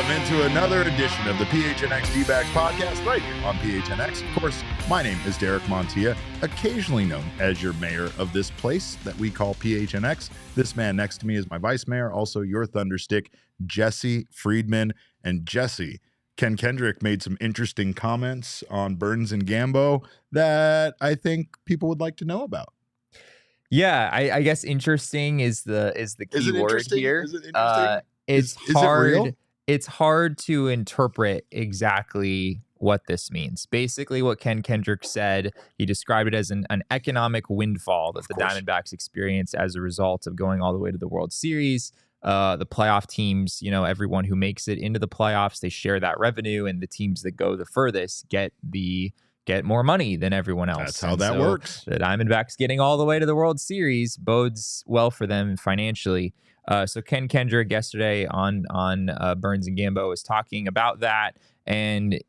Into another edition of the PHNX D-Backs podcast right here on PHNX. Of course, my name is Derek Montilla, occasionally known as your mayor of this place that we call PHNX. This man next to me is my vice mayor, also your thunderstick, Jesse Friedman. And Jesse, Ken Kendrick made some interesting comments on Burns and Gambo that I think people would like to know about. Yeah, I guess interesting is the key word here. Is it interesting? It's is hard. It real? It's hard to interpret exactly what this means. Basically, what Ken Kendrick said, he described it as an economic windfall that the Diamondbacks experienced as a result of going all the way to the World Series. The playoff teams, everyone who makes it into the playoffs, they share that revenue, and the teams that go the furthest get more money than everyone else. That's how that works. The Diamondbacks getting all the way to the World Series bodes well for them financially. So Ken Kendrick yesterday on Burns and Gambo was talking about that. And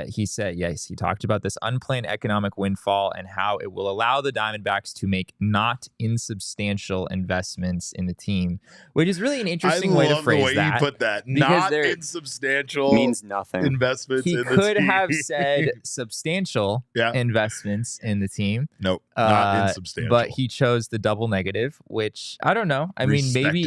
he said, yes, he talked about this unplanned economic windfall and how it will allow the Diamondbacks to make not insubstantial investments in the team, which is really an interesting way to phrase that. I love the way you put that. Not insubstantial means nothing. Investments in the team. He could have said substantial investments in the team. Nope, not insubstantial. But he chose the double negative, which I don't know. I mean, maybe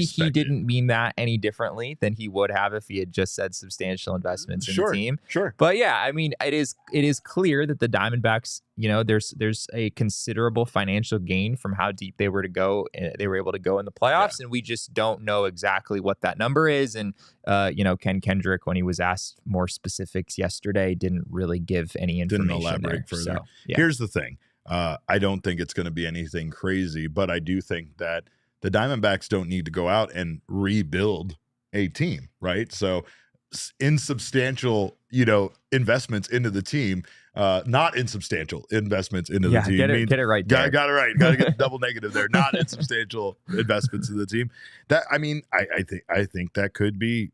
he didn't mean that any differently than he would have if he had just said substantial investments in the team. Sure. But yeah, I mean, it is clear that the Diamondbacks, there's a considerable financial gain from how deep they were able to go in the playoffs, and we just don't know exactly what that number is. And Ken Kendrick, when he was asked more specifics yesterday, didn't really give any information. Didn't elaborate further. So, yeah. Here's the thing. I don't think it's going to be anything crazy, but I do think that the Diamondbacks don't need to go out and rebuild a team, right? So insubstantial, investments into the team, not insubstantial investments into the team. Get it right. Got it right. Got to get double negative there. Not insubstantial investments in the team. That I think that could be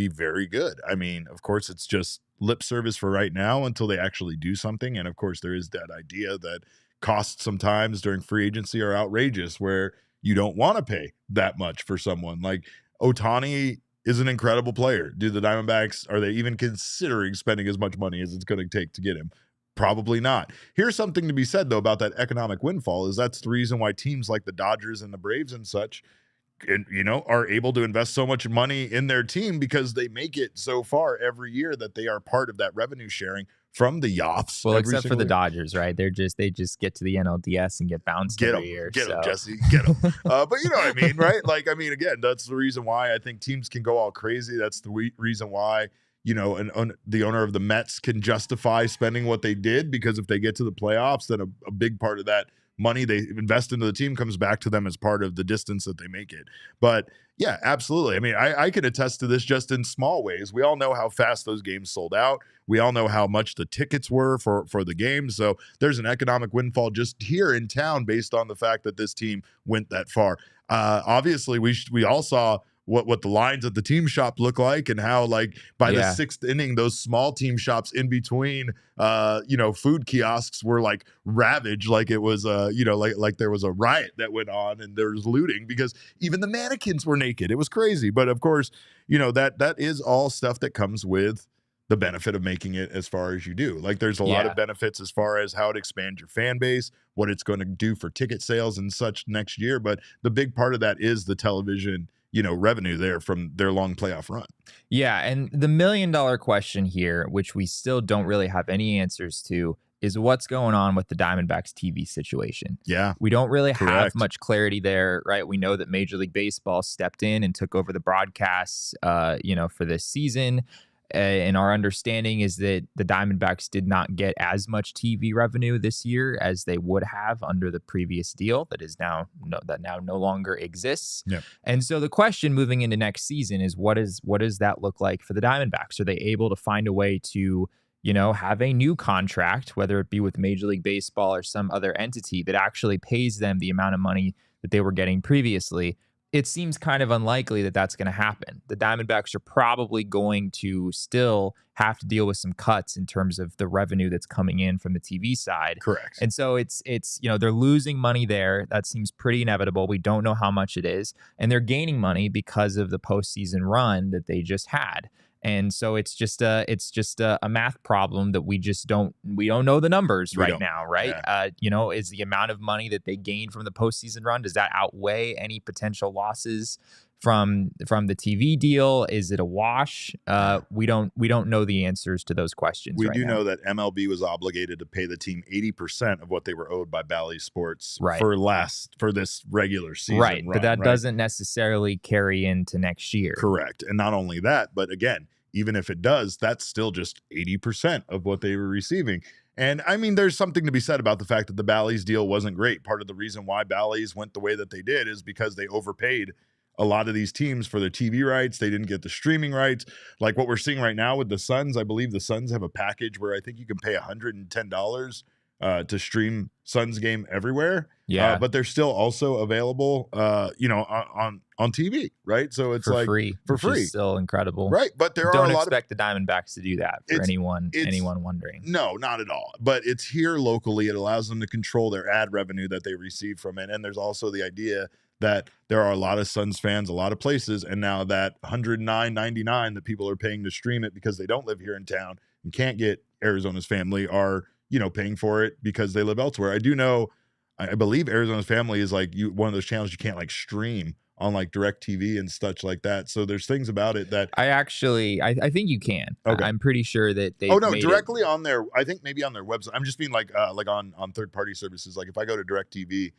very good. I mean, of course, it's just lip service for right now until they actually do something. And of course, there is that idea that costs sometimes during free agency are outrageous, where you don't want to pay that much for someone like Ohtani. Is an incredible player. Do the Diamondbacks, are they even considering spending as much money as it's going to take to get him? Probably not. Here's something to be said, though, about that economic windfall, is that's the reason why teams like the Dodgers and the Braves and such, are able to invest so much money in their team, because they make it so far every year that they are part of that revenue sharing from the Yoffs. Well, except for the Dodgers, right? They just get to the NLDS and get bounced every year. Get them, Jesse. Get them. But you know what I mean, right? Again, that's the reason why I think teams can go all crazy. That's the reason why, the owner of the Mets can justify spending what they did, because if they get to the playoffs, then a big part of that money they invest into the team comes back to them as part of the distance that they make it. But yeah, absolutely. I mean, I can attest to this just in small ways. We all know how fast those games sold out. We all know how much the tickets were for the game. So there's an economic windfall just here in town based on the fact that this team went that far. Obviously, we all saw what the lines at the team shop look like, and how by the sixth inning, those small team shops in between, food kiosks were ravaged, like it was, like there was a riot that went on and there was looting, because even the mannequins were naked. It was crazy. But of course, that is all stuff that comes with the benefit of making it as far as you do. There's a lot of benefits as far as how it expands your fan base, what it's going to do for ticket sales and such next year. But the big part of that is the television revenue there from their long playoff run. Yeah. And the $1 million question here, which we still don't really have any answers to, is what's going on with the Diamondbacks TV situation. Yeah. We don't really have much clarity there, right? We know that Major League Baseball stepped in and took over the broadcasts, for this season. And our understanding is that the Diamondbacks did not get as much TV revenue this year as they would have under the previous deal that is now no longer exists. Yep. And so the question moving into next season is what does that look like for the Diamondbacks? Are they able to find a way to, have a new contract, whether it be with Major League Baseball or some other entity that actually pays them the amount of money that they were getting previously? It seems kind of unlikely that that's going to happen. The Diamondbacks are probably going to still have to deal with some cuts in terms of the revenue that's coming in from the TV side. Correct. And so it's they're losing money there. That seems pretty inevitable. We don't know how much it is. And they're gaining money because of the postseason run that they just had. And so it's just a math problem that we don't know the numbers right now, right? Yeah. Is the amount of money that they gain from the postseason run, does that outweigh any potential losses from the TV deal? Is it a wash? We don't know the answers to those questions. We do know that MLB was obligated to pay the team 80% of what they were owed by Bally Sports for this regular season. Right, run, but that doesn't necessarily carry into next year. Correct. And not only that, but again, even if it does, that's still just 80% of what they were receiving. And I mean, there's something to be said about the fact that the Bally's deal wasn't great. Part of the reason why Bally's went the way that they did is because they overpaid a lot of these teams for their TV rights. They didn't get the streaming rights. Like what we're seeing right now with the Suns, I believe the Suns have a package where I think you can pay $110 to stream Suns game everywhere. Yeah. But they're still also available, on TV, right? So it's for free. Is still incredible. Right. But don't expect the Diamondbacks to do that for anyone wondering. No, not at all. But it's here locally. It allows them to control their ad revenue that they receive from it. And there's also the idea that there are a lot of Suns fans, a lot of places, and now that $109.99 that people are paying to stream it because they don't live here in town and can't get Arizona's family are, paying for it because they live elsewhere. I do know, I believe Arizona's family is like one of those channels you can't like stream on like DirecTV and such like that. So there's things about it that I think you can. Okay. I'm pretty sure that they directly on their, I think maybe on their website. I'm just being like on third party services. Like if I go to DirecTV,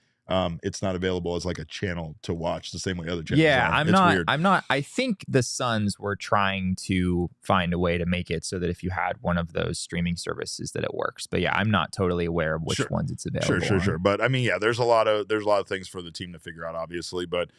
it's not available as like a channel to watch the same way other channels are. I'm not. I think the Suns were trying to find a way to make it so that if you had one of those streaming services that it works. But yeah, I'm not totally aware of which ones it's available. Sure. But I mean, yeah, there's a lot of things for the team to figure out, obviously, but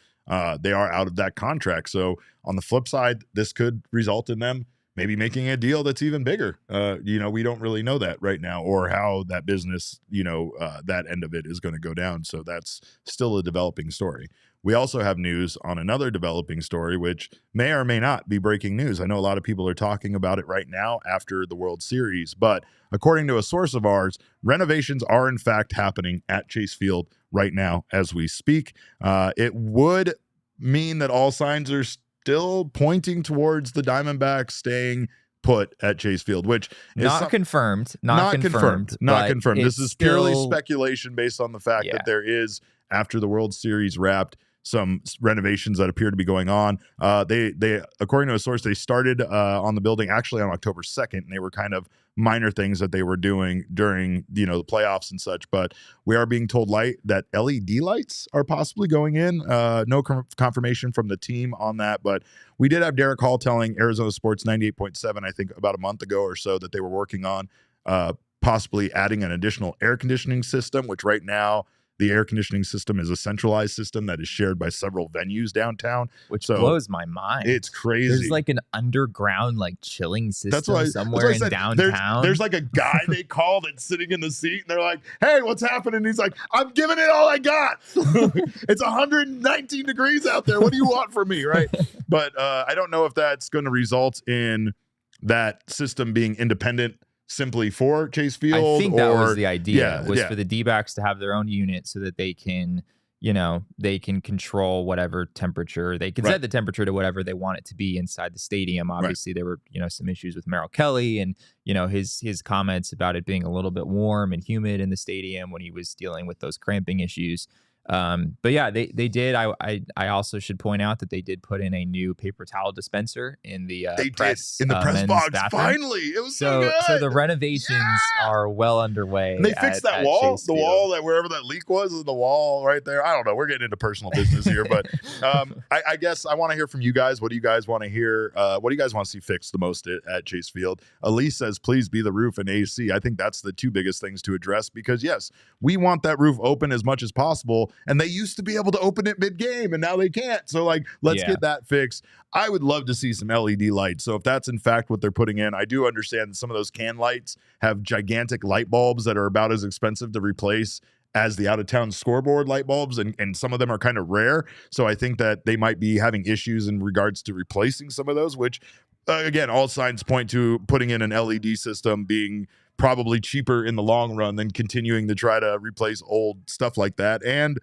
they are out of that contract. So on the flip side, this could result in them maybe making a deal that's even bigger. We don't really know that right now, or how that business, that end of it is going to go down. So that's still a developing story. We also have news on another developing story, which may or may not be breaking news. I know a lot of people are talking about it right now after the World Series, but according to a source of ours, renovations are in fact happening at Chase Field right now as we speak. It would mean that all signs are still pointing towards the Diamondbacks staying put at Chase Field, which is not confirmed. This is purely speculation based on the fact that there is, after the World Series wrapped, some renovations that appear to be going on. They according to a source, they started on the building actually on October 2nd, and they were kind of minor things that they were doing during the playoffs and such. But we are being told that LED lights are possibly going in. No confirmation from the team on that, but we did have Derek Hall telling Arizona Sports 98.7, I think about a month ago or so, that they were working on possibly adding an additional air conditioning system, which right now the air conditioning system is a centralized system that is shared by several venues downtown, which blows my mind. It's crazy. There's like an underground chilling system somewhere in downtown. There's like a guy they call that's sitting in the seat, and they're like, "Hey, what's happening?" And he's like, "I'm giving it all I got. It's 119 degrees out there. What do you want from me?" Right? But I don't know if that's going to result in that system being independent simply for Chase Field. I think that was the idea, for the D-backs to have their own unit so that they can, they can control whatever temperature. They can set the temperature to whatever they want it to be inside the stadium. Obviously, there were, some issues with Merrill Kelly and, his comments about it being a little bit warm and humid in the stadium when he was dealing with those cramping issues. But yeah, they did. I also should point out that they did put in a new paper towel dispenser in the press in the press men's box. bathroom. Finally, it was so good. So the renovations are well underway. And they fixed that wall, the wall that wherever that leak was in the wall right there. I don't know. We're getting into personal business here, but I guess I want to hear from you guys. What do you guys want to hear? What do you guys want to see fixed the most at Chase Field? Elise says, please be the roof and AC. I think that's the two biggest things to address because yes, we want that roof open as much as possible. And they used to be able to open it mid-game, and now they can't. So, like, let's get that fixed. I would love to see some LED lights. So if that's, in fact, what they're putting in, I do understand that some of those can lights have gigantic light bulbs that are about as expensive to replace as the out-of-town scoreboard light bulbs, and some of them are kind of rare. So I think that they might be having issues in regards to replacing some of those, which, again, all signs point to putting in an LED system being probably cheaper in the long run than continuing to try to replace old stuff like that. And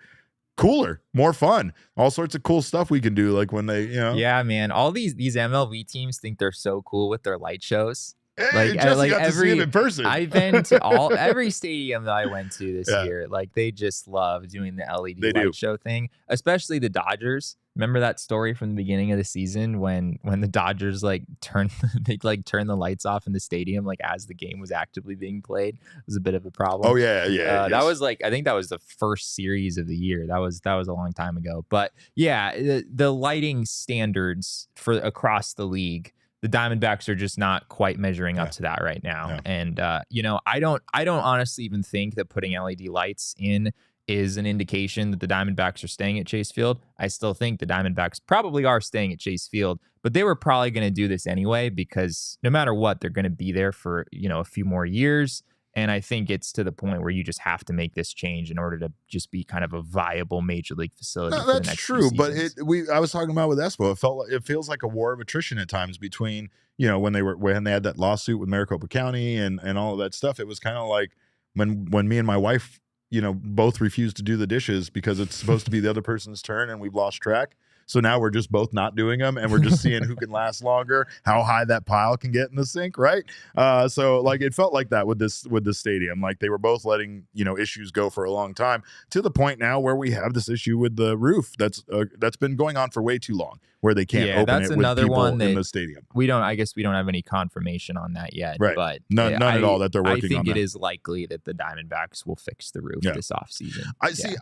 cooler, more fun, all sorts of cool stuff we can do. Like when they, yeah, man, all these MLB teams think they're so cool with their light shows. Hey, Jesse got to see him in person. I've been to every stadium that I went to this year. Like they just love doing the LED light show thing, especially the Dodgers. Remember that story from the beginning of the season when the Dodgers turned the lights off in the stadium as the game was actively being played? It was a bit of a problem. Oh yeah. Yes. That was I think that was the first series of the year. That was a long time ago. But yeah, the lighting standards for across the league, the Diamondbacks are just not quite measuring up to that right now. Yeah. And I don't honestly even think that putting LED lights in is an indication that the Diamondbacks are staying at Chase Field. I still think the Diamondbacks probably are staying at Chase Field, but they were probably going to do this anyway because no matter what, they're going to be there for, a few more years. And I think it's to the point where you just have to make this change in order to just be kind of a viable major league facility. No, that's true, but I was talking about with Espo. It feels like a war of attrition at times between when they had that lawsuit with Maricopa County and all of that stuff. It was kind of like when me and my wife both refused to do the dishes because it's supposed to be the other person's turn and we've lost track. So now we're just both not doing them and we're just seeing who can last longer, how high that pile can get in the sink, right? So it felt like that with this stadium. Like they were both letting, issues go for a long time to the point now where we have this issue with the roof that's been going on for way too long, where they can't open it with people in the stadium. I guess we don't have any confirmation on that yet. Right. But none at all that they're working on. I think it is likely that the Diamondbacks will fix the roof this offseason.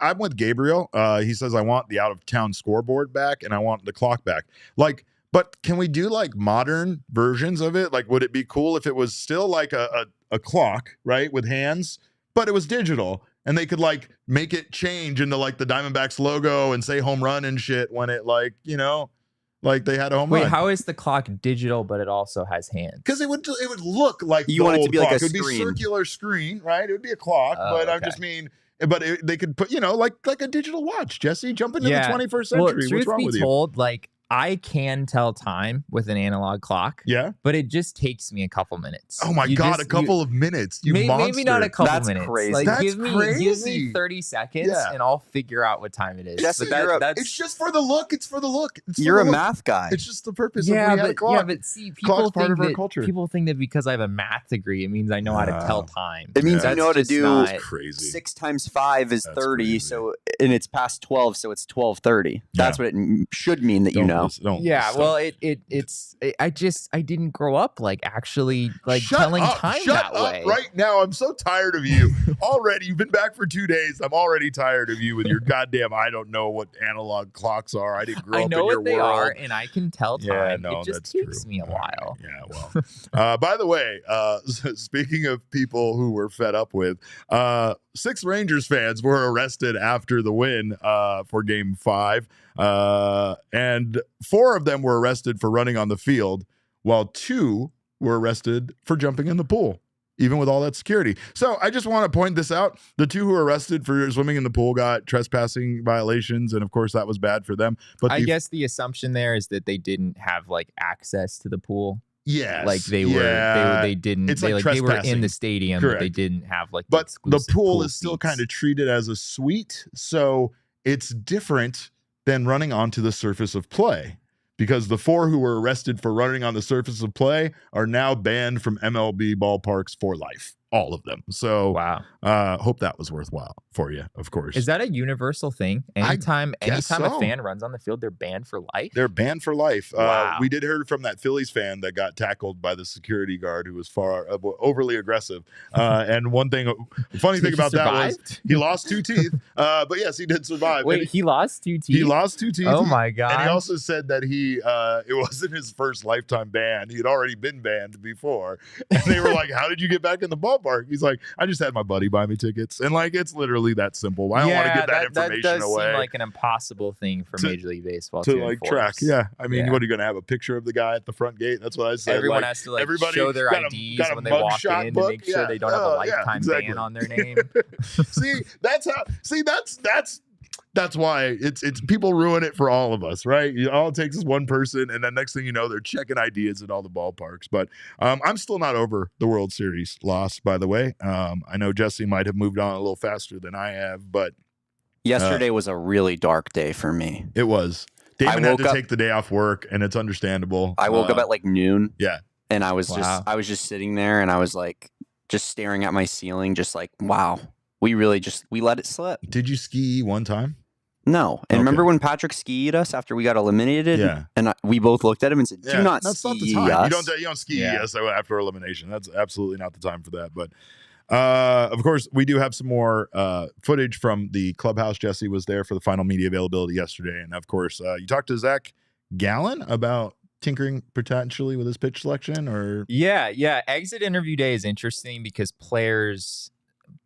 I'm with Gabriel. He says, I want the out-of-town scoreboard back and I want the clock back. But can we do modern versions of it? Would it be cool if it was still a clock, right, with hands, but it was digital and they could make it change into the Diamondbacks logo and say home run and shit when it they had a home run. Wait, how is the clock digital, but it also has hands? Because it would look like you want it to be clock. like a It would be screen. circular screen, right? It would be a clock, but I just mean. But they could put, like a digital watch, Jesse, jumping into the 21st century. Well, what's wrong with you? Told, I can tell time with an analog clock. Yeah. But it just takes me a couple minutes. Oh my God, a couple of minutes. You monster. Maybe not a couple That's minutes. Crazy. That's give me 30 seconds and I'll figure out what time it is. Jesse, it's just for the look. It's for the look. You're a math guy. It's just the purpose of we have a clock. Yeah, but see, people part of our culture. People think that because I have a math degree, it means I know how to tell time. It means you know how to do crazy. 6 times 5 is 30. Crazy. So and it's past 12, so it's 12:30. That's what it should mean that Well, I didn't grow up actually telling time that way. Right now, I'm so tired of you already. You've been back for 2 days. I'm already tired of you with your goddamn. I don't know what analog clocks are. I didn't grow up in your world. I know what they are, and I can tell time. Yeah, no, it just takes me a while. Right. Yeah, well. By the way, speaking of people who were fed up with, 6 Rangers fans were arrested after the win for Game 5. And 4 of them were arrested for running on the field, while 2 were arrested for jumping in the pool, even with all that security. So I just want to point this out. The 2 who were arrested for swimming in the pool got trespassing violations, and of course that was bad for them. But I guess the assumption there is that they didn't have access to the pool. Yes. They didn't. It's they were in the stadium, Correct. but they didn't have But the pool is seats. still kind of treated as a suite, so it's different than running onto the surface of play, because the 4 who were arrested for running on the surface of play are now banned from MLB ballparks for life. all of them. So Wow. hope that was worthwhile for you, of course. Is that a universal thing? Anytime so. a fan runs on the field, they're banned for life? They're banned for life. Wow. We did hear from that Phillies fan that got tackled by the security guard who was overly aggressive. And funny thing about that was he lost 2 teeth. But yes, he did survive. Wait, he lost 2 teeth? He lost 2 teeth. Oh my God. And he also said that it wasn't his first lifetime ban. He had already been banned before. And they were like, how did you get back in the ballpark? He's like, I just had my buddy buy me tickets. And like, it's literally that simple. I don't want to give that information that does away. Seem like an impossible thing for Major League Baseball to like enforce. track. Yeah. I mean, what are you going to have a picture of the guy at the front gate? That's what I said. Everyone has to show their IDs when they walk in to make sure they don't have a lifetime ban on their name. That's why it's people ruin it for all of us, right? All it takes is one person, and then next thing you know, they're checking ideas at all the ballparks. But I'm still not over the World Series loss, by the way. I know Jesse might have moved on a little faster than I have, but yesterday was a really dark day for me. It was. Damon had to take the day off work, and it's understandable. I woke up at like noon. Yeah. And I was just sitting there, and I was like just staring at my ceiling, just like, wow, we let it slip. Did you ski one time? No. And remember when Patrick skied us after we got eliminated? Yeah. And we both looked at him and said, do not that's ski not the time. us. You don't ski us after elimination. That's absolutely not the time for that. But of course, we do have some more footage from the clubhouse. Jesse was there for the final media availability yesterday. And of course, you talked to Zach Gallen about tinkering potentially with his pitch selection, or yeah. Exit interview day is interesting because players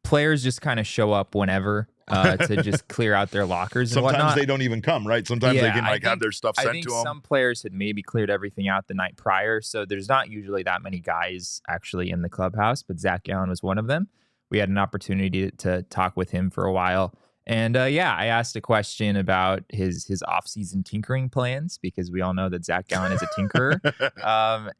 just kind of show up whenever to just clear out their lockers. Sometimes and whatnot. They don't even come, right? Sometimes they can have their stuff sent to them. I think some players had maybe cleared everything out the night prior, so there's not usually that many guys actually in the clubhouse, but Zach Gallen was one of them. We had an opportunity to talk with him for a while. And I asked a question about his offseason tinkering plans, because we all know that Zach Gallen is a tinkerer.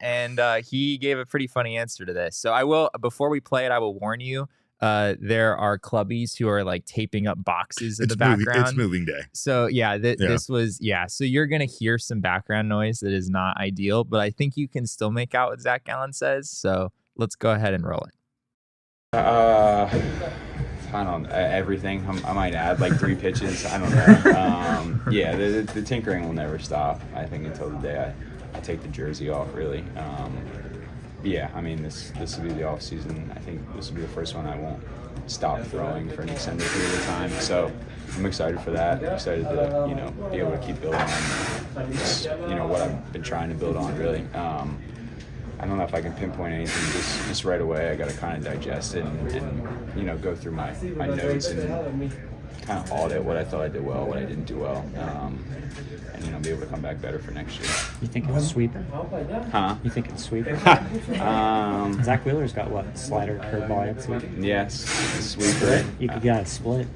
And he gave a pretty funny answer to this. So before we play it, I will warn you, there are clubbies who are like taping up boxes in the background. It's moving day. So this was, so you're going to hear some background noise that is not ideal, but I think you can still make out what Zach Gallen says. So let's go ahead and roll it. I don't know, everything. I might add like 3 pitches. I don't know. The tinkering will never stop, I think, until the day I take the jersey off, really. I mean, this will be the off season. I think this will be the first one I won't stop throwing for an extended period of time. So I'm excited for that. I'm excited to, be able to keep building on just, what I've been trying to build on, really. I don't know if I can pinpoint anything just right away. I got to kind of digest it and go through my notes and kind of audit what I thought I did well, what I didn't do well, and be able to come back better for next year. You think it's a sweeper? Huh? You think it's a sweeper? Zach Wheeler's got what? Slider, curveball, and Yes, sweeper. You could get a split.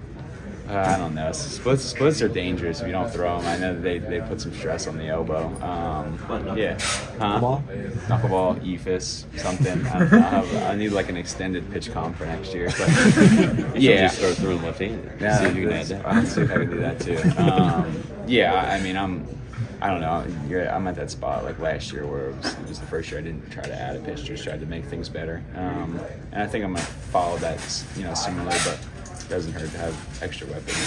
I don't know. Splits are dangerous if you don't throw them. I know they put some stress on the elbow. Knuckleball? Knuckleball, EFIS, something. I need like an extended pitch comp for next year. But just start throwing left-handed. Yeah, see if you can add that. I'll see if I can do that too. I mean, I don't know. I'm at that spot like last year where it was the first year I didn't try to add a pitch, just tried to make things better. And I think I'm gonna follow that, similarly, but it doesn't hurt to have extra weapons.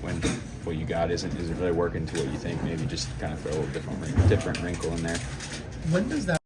When what you got isn't really working to what you think, maybe just kind of throw a little different wrinkle in there. When does that?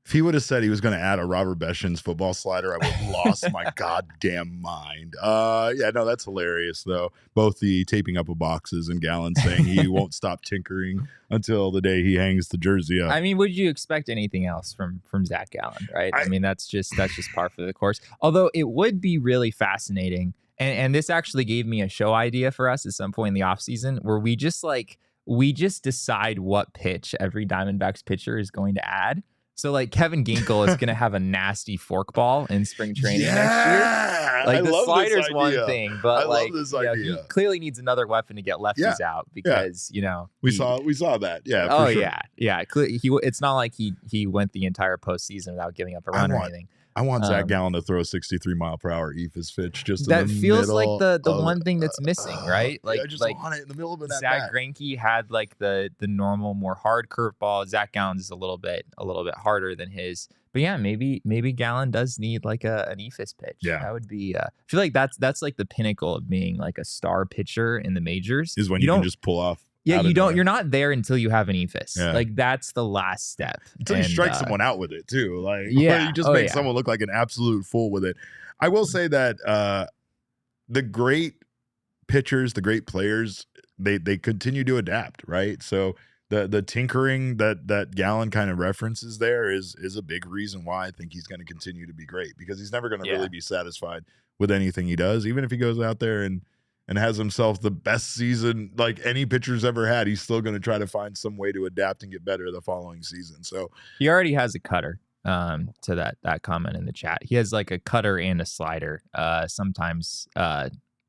If he would have said he was going to add a Robert Beshin's football slider, I would have lost my goddamn mind. That's hilarious, though. Both the taping up of boxes and Gallen saying he won't stop tinkering until the day he hangs the jersey up. I mean, would you expect anything else from Zach Gallen, right? I mean, that's just par for the course. Although it would be really fascinating, and this actually gave me a show idea for us at some point in the offseason, where we just decide what pitch every Diamondbacks pitcher is going to add. So, like, Kevin Ginkel is going to have a nasty forkball in spring training next year. Like, the slider's one thing, but he clearly needs another weapon to get lefties out because, we saw that. Yeah. Oh, sure. yeah. It's not like he went the entire postseason without giving up a run or anything. I want Zach Gallen to throw a 63-mile-per-hour EFIS pitch just that in the feels middle like the one thing that's missing, right? I just want it in the middle of an Zach Greinke had like the normal, more hard curveball. Zach Gallen's is a little bit harder than his, But yeah, maybe Gallen does need like an ephus pitch. Yeah. That would be. I feel like that's like the pinnacle of being like a star pitcher in the majors. Is when you can just pull off. Yeah, out of nowhere. You're not there until you have an ephus. Yeah. Like that's the last step. Until you strike someone out with it too. Like yeah, you just make someone look like an absolute fool with it. I will say that the great pitchers, the great players, they continue to adapt, right? So the tinkering that Gallen kind of references there is a big reason why I think he's going to continue to be great, because he's never going to really be satisfied with anything he does. Even if he goes out there and has himself the best season like any pitcher's ever had, he's still going to try to find some way to adapt and get better the following season. So he already has a cutter. To that comment in the chat, he has like a cutter and a slider. Sometimes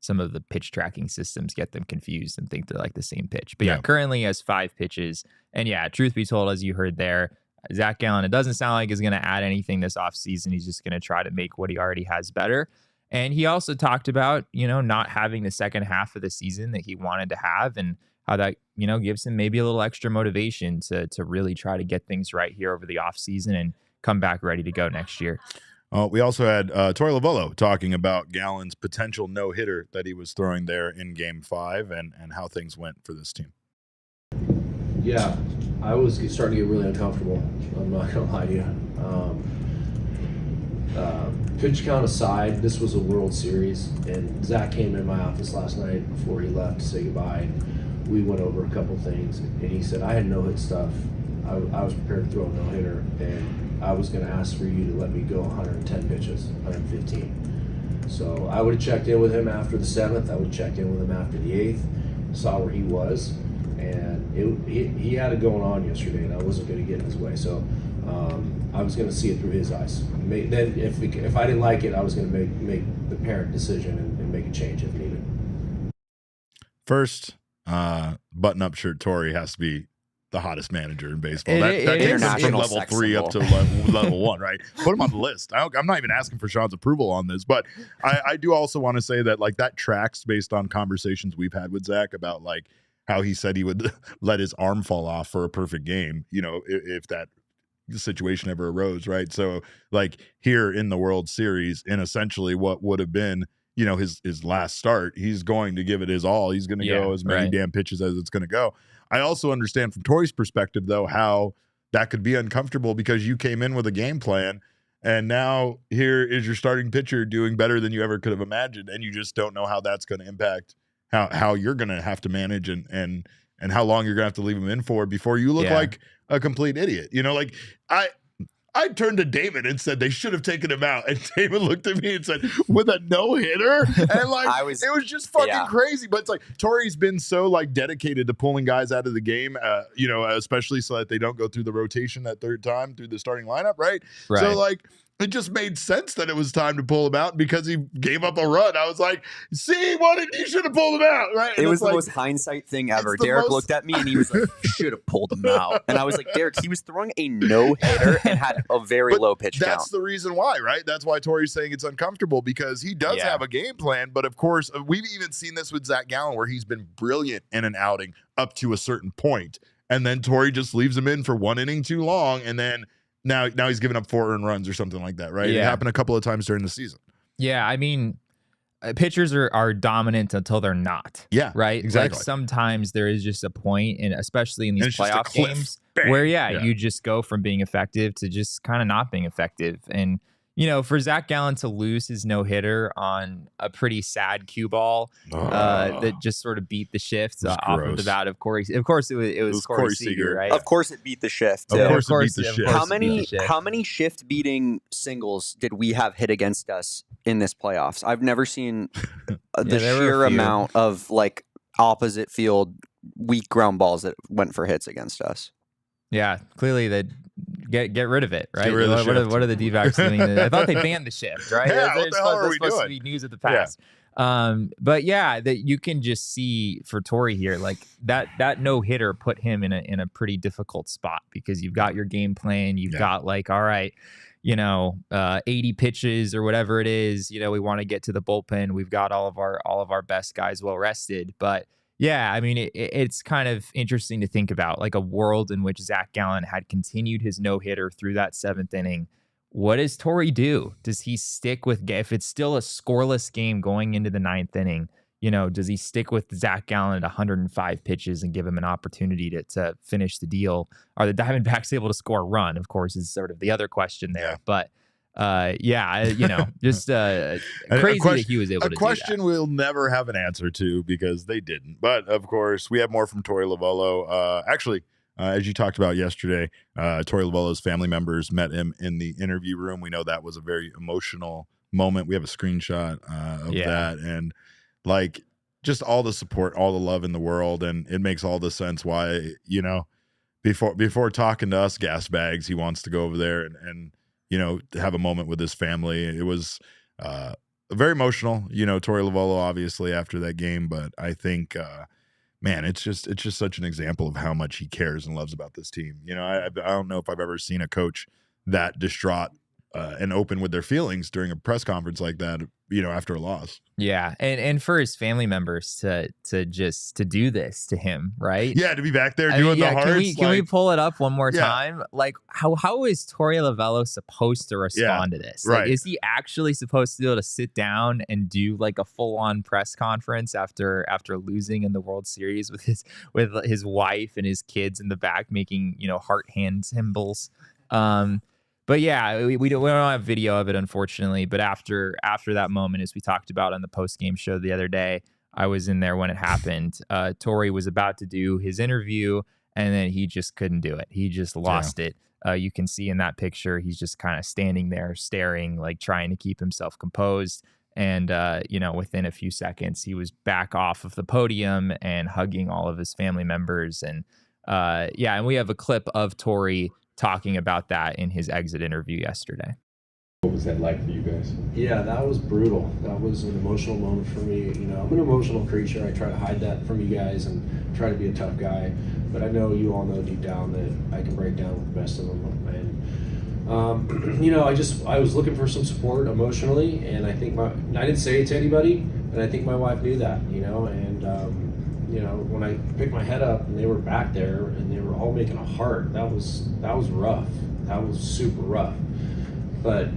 some of the pitch tracking systems get them confused and think they're like the same pitch. But yeah, currently he has 5 pitches. And yeah, truth be told, as you heard there, Zach Gallen, it doesn't sound like he's going to add anything this offseason. He's just going to try to make what he already has better. And he also talked about, not having the second half of the season that he wanted to have, and how that, gives him maybe a little extra motivation to really try to get things right here over the offseason and come back ready to go next year. We also had Torey Lovullo talking about Gallen's potential no-hitter that he was throwing there in Game 5 and how things went for this team. Yeah, I was starting to get really uncomfortable. I'm not going to lie to you. Pitch count aside, this was a World Series, and Zach came in my office last night before he left to say goodbye, and we went over a couple things, and he said, I had no-hit stuff. I was prepared to throw a no-hitter, and I was going to ask for you to let me go 110 pitches, 115. So I would have checked in with him after the 7th. I would have checked in with him after the 8th, saw where he was, and he had it going on yesterday, and I wasn't going to get in his way. So I was going to see it through his eyes. Then if I didn't like it, I was going to make the parent decision and make a change if needed. First, button-up shirt Torey has to be the hottest manager in baseball. That takes him from level 3 up to level 1, right? Put him on the list. I'm not even asking for Sean's approval on this, but I do also want to say that like that tracks based on conversations we've had with Zach about like how he said he would let his arm fall off for a perfect game, if that situation ever arose, right? So like here in the World Series, in essentially what would have been, his last start, he's going to give it his all. He's going to go as many damn pitches as it's going to go. I also understand from Torey's perspective, though, how that could be uncomfortable because you came in with a game plan, and now here is your starting pitcher doing better than you ever could have imagined, and you just don't know how that's going to impact how you're going to have to manage and how long you're going to have to leave him in for before you look like a complete idiot. Like I turned to David and said they should have taken him out, and David looked at me and said, "With a no-hitter?" And like it was just fucking crazy. But it's like Torey's been so like dedicated to pulling guys out of the game, especially so that they don't go through the rotation that third time through the starting lineup, right? So like it just made sense that it was time to pull him out because he gave up a run. I was like, "See, you should have pulled him out, right?" And it was the most hindsight thing ever. Derek looked at me and he was like, "Should have pulled him out." And I was like, "Derek, he was throwing a no-hitter and had a very low pitch count." That's the reason why, right? That's why Torey's saying it's uncomfortable, because he does have a game plan. But of course, we've even seen this with Zach Gallen, where he's been brilliant in an outing up to a certain point, and then Torey just leaves him in for one inning too long, and then now he's giving up 4 earned runs or something like that, right? It happened a couple of times during the season. Yeah, I mean, pitchers are dominant until they're not. Yeah, right. Exactly. Like sometimes there is just a point, and especially in these playoff games, where you just go from being effective to just kind of not being effective. And for Zach Gallen to lose his no-hitter on a pretty sad cue ball that just sort of beat the shift off of the bat of Corey. Of course, it was Corey Seager, right? Of course, it beat the shift. Of course, it beat the shift. How many shift-beating singles did we have hit against us in this playoffs? I've never seen the sheer amount of like opposite field weak ground balls that went for hits against us. Yeah, clearly that. Get rid of it, right? What are the D-backs doing? I thought they banned the shift, right? Yeah, what the hell are we doing? Supposed to be news of the past. But yeah, that you can just see for Torey here, like that no-hitter put him in a pretty difficult spot, because you've got your game plan, you've got like, all right, 80 pitches or whatever it is, we want to get to the bullpen. We've got all of our best guys well rested, but yeah, I mean, it's kind of interesting to think about, like a world in which Zach Gallen had continued his no-hitter through that 7th inning what does Torey do? Does he stick with, if it's still a scoreless game going into the 9th inning, does he stick with Zach Gallen at 105 pitches and give him an opportunity to finish the deal? Are the Diamondbacks able to score a run? Of course, is sort of the other question there. Yeah. But just crazy that he was able to do that. A question we'll never have an answer to because they didn't. But of course, we have more from Torey Lovullo. Actually, as you talked about yesterday, Torey Lovullo's family members met him in the interview room. We know that was a very emotional moment. We have a screenshot of that, and like just all the support, all the love in the world, and it makes all the sense why before talking to us gas bags, he wants to go over there and have a moment with his family. It was very emotional, Torey Lovullo obviously after that game, but I think man, it's just such an example of how much he cares and loves about this team. I don't know if I've ever seen a coach that distraught and open with their feelings during a press conference like that, after a loss. Yeah. And for his family members to do this to him, right? Yeah, to be back there doing the hearts. Can we pull it up one more time? Like how is Torey Lovullo supposed to respond to this? Like, is he actually supposed to be able to sit down and do like a full-on press conference after losing in the World Series with his wife and his kids in the back making, heart hand symbols? But yeah, we don't have video of it, unfortunately. But after that moment, as we talked about on the post-game show the other day, I was in there when it happened. Torey was about to do his interview, and then he just couldn't do it. He just lost it. You can see in that picture, he's just kind of standing there staring, like trying to keep himself composed. And, within a few seconds, he was back off of the podium and hugging all of his family members. And and we have a clip of Torey talking about that in his exit interview yesterday. What was that like for you guys? Yeah, that was brutal. That was an emotional moment for me. I'm an emotional creature. I try to hide that from you guys and try to be a tough guy. But I know you all know deep down that I can break down with the best of them. And, I was looking for some support emotionally, and I think I didn't say it to anybody, and I think my wife knew that, when I picked my head up and they were back there and they were all making a heart, that was rough. That was super rough. But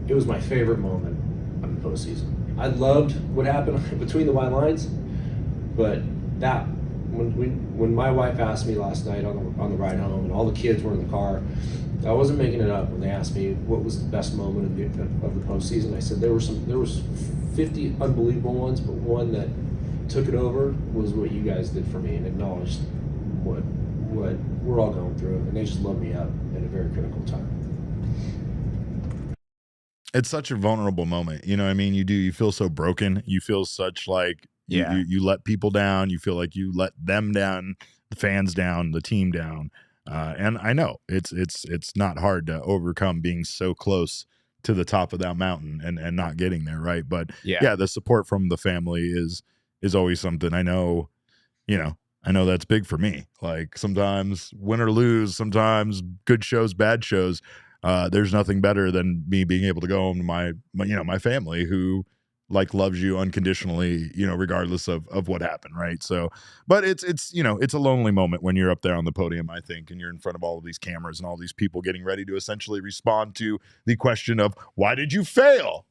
it was my favorite moment of the postseason. I loved what happened between the white lines, but that when my wife asked me last night on the ride home and all the kids were in the car, I wasn't making it up when they asked me what was the best moment of the postseason. I said there was 50 unbelievable ones, but one that took it over was what you guys did for me and acknowledged what we're all going through, and they just loved me up at a very critical time. It's such a vulnerable moment. You feel so broken. You feel such like you let people down. You feel like you let them down, the fans down, the team down. And I know it's not hard to overcome being so close to the top of that mountain and not getting there, right? But the support from the family is always something. I know that's big for me. Like sometimes win or lose, sometimes good shows, bad shows. There's nothing better than me being able to go home to my family who like loves you unconditionally, regardless of what happened. Right. So, but it's a lonely moment when you're up there on the podium, I think, and you're in front of all of these cameras and all these people getting ready to essentially respond to the question of why did you fail?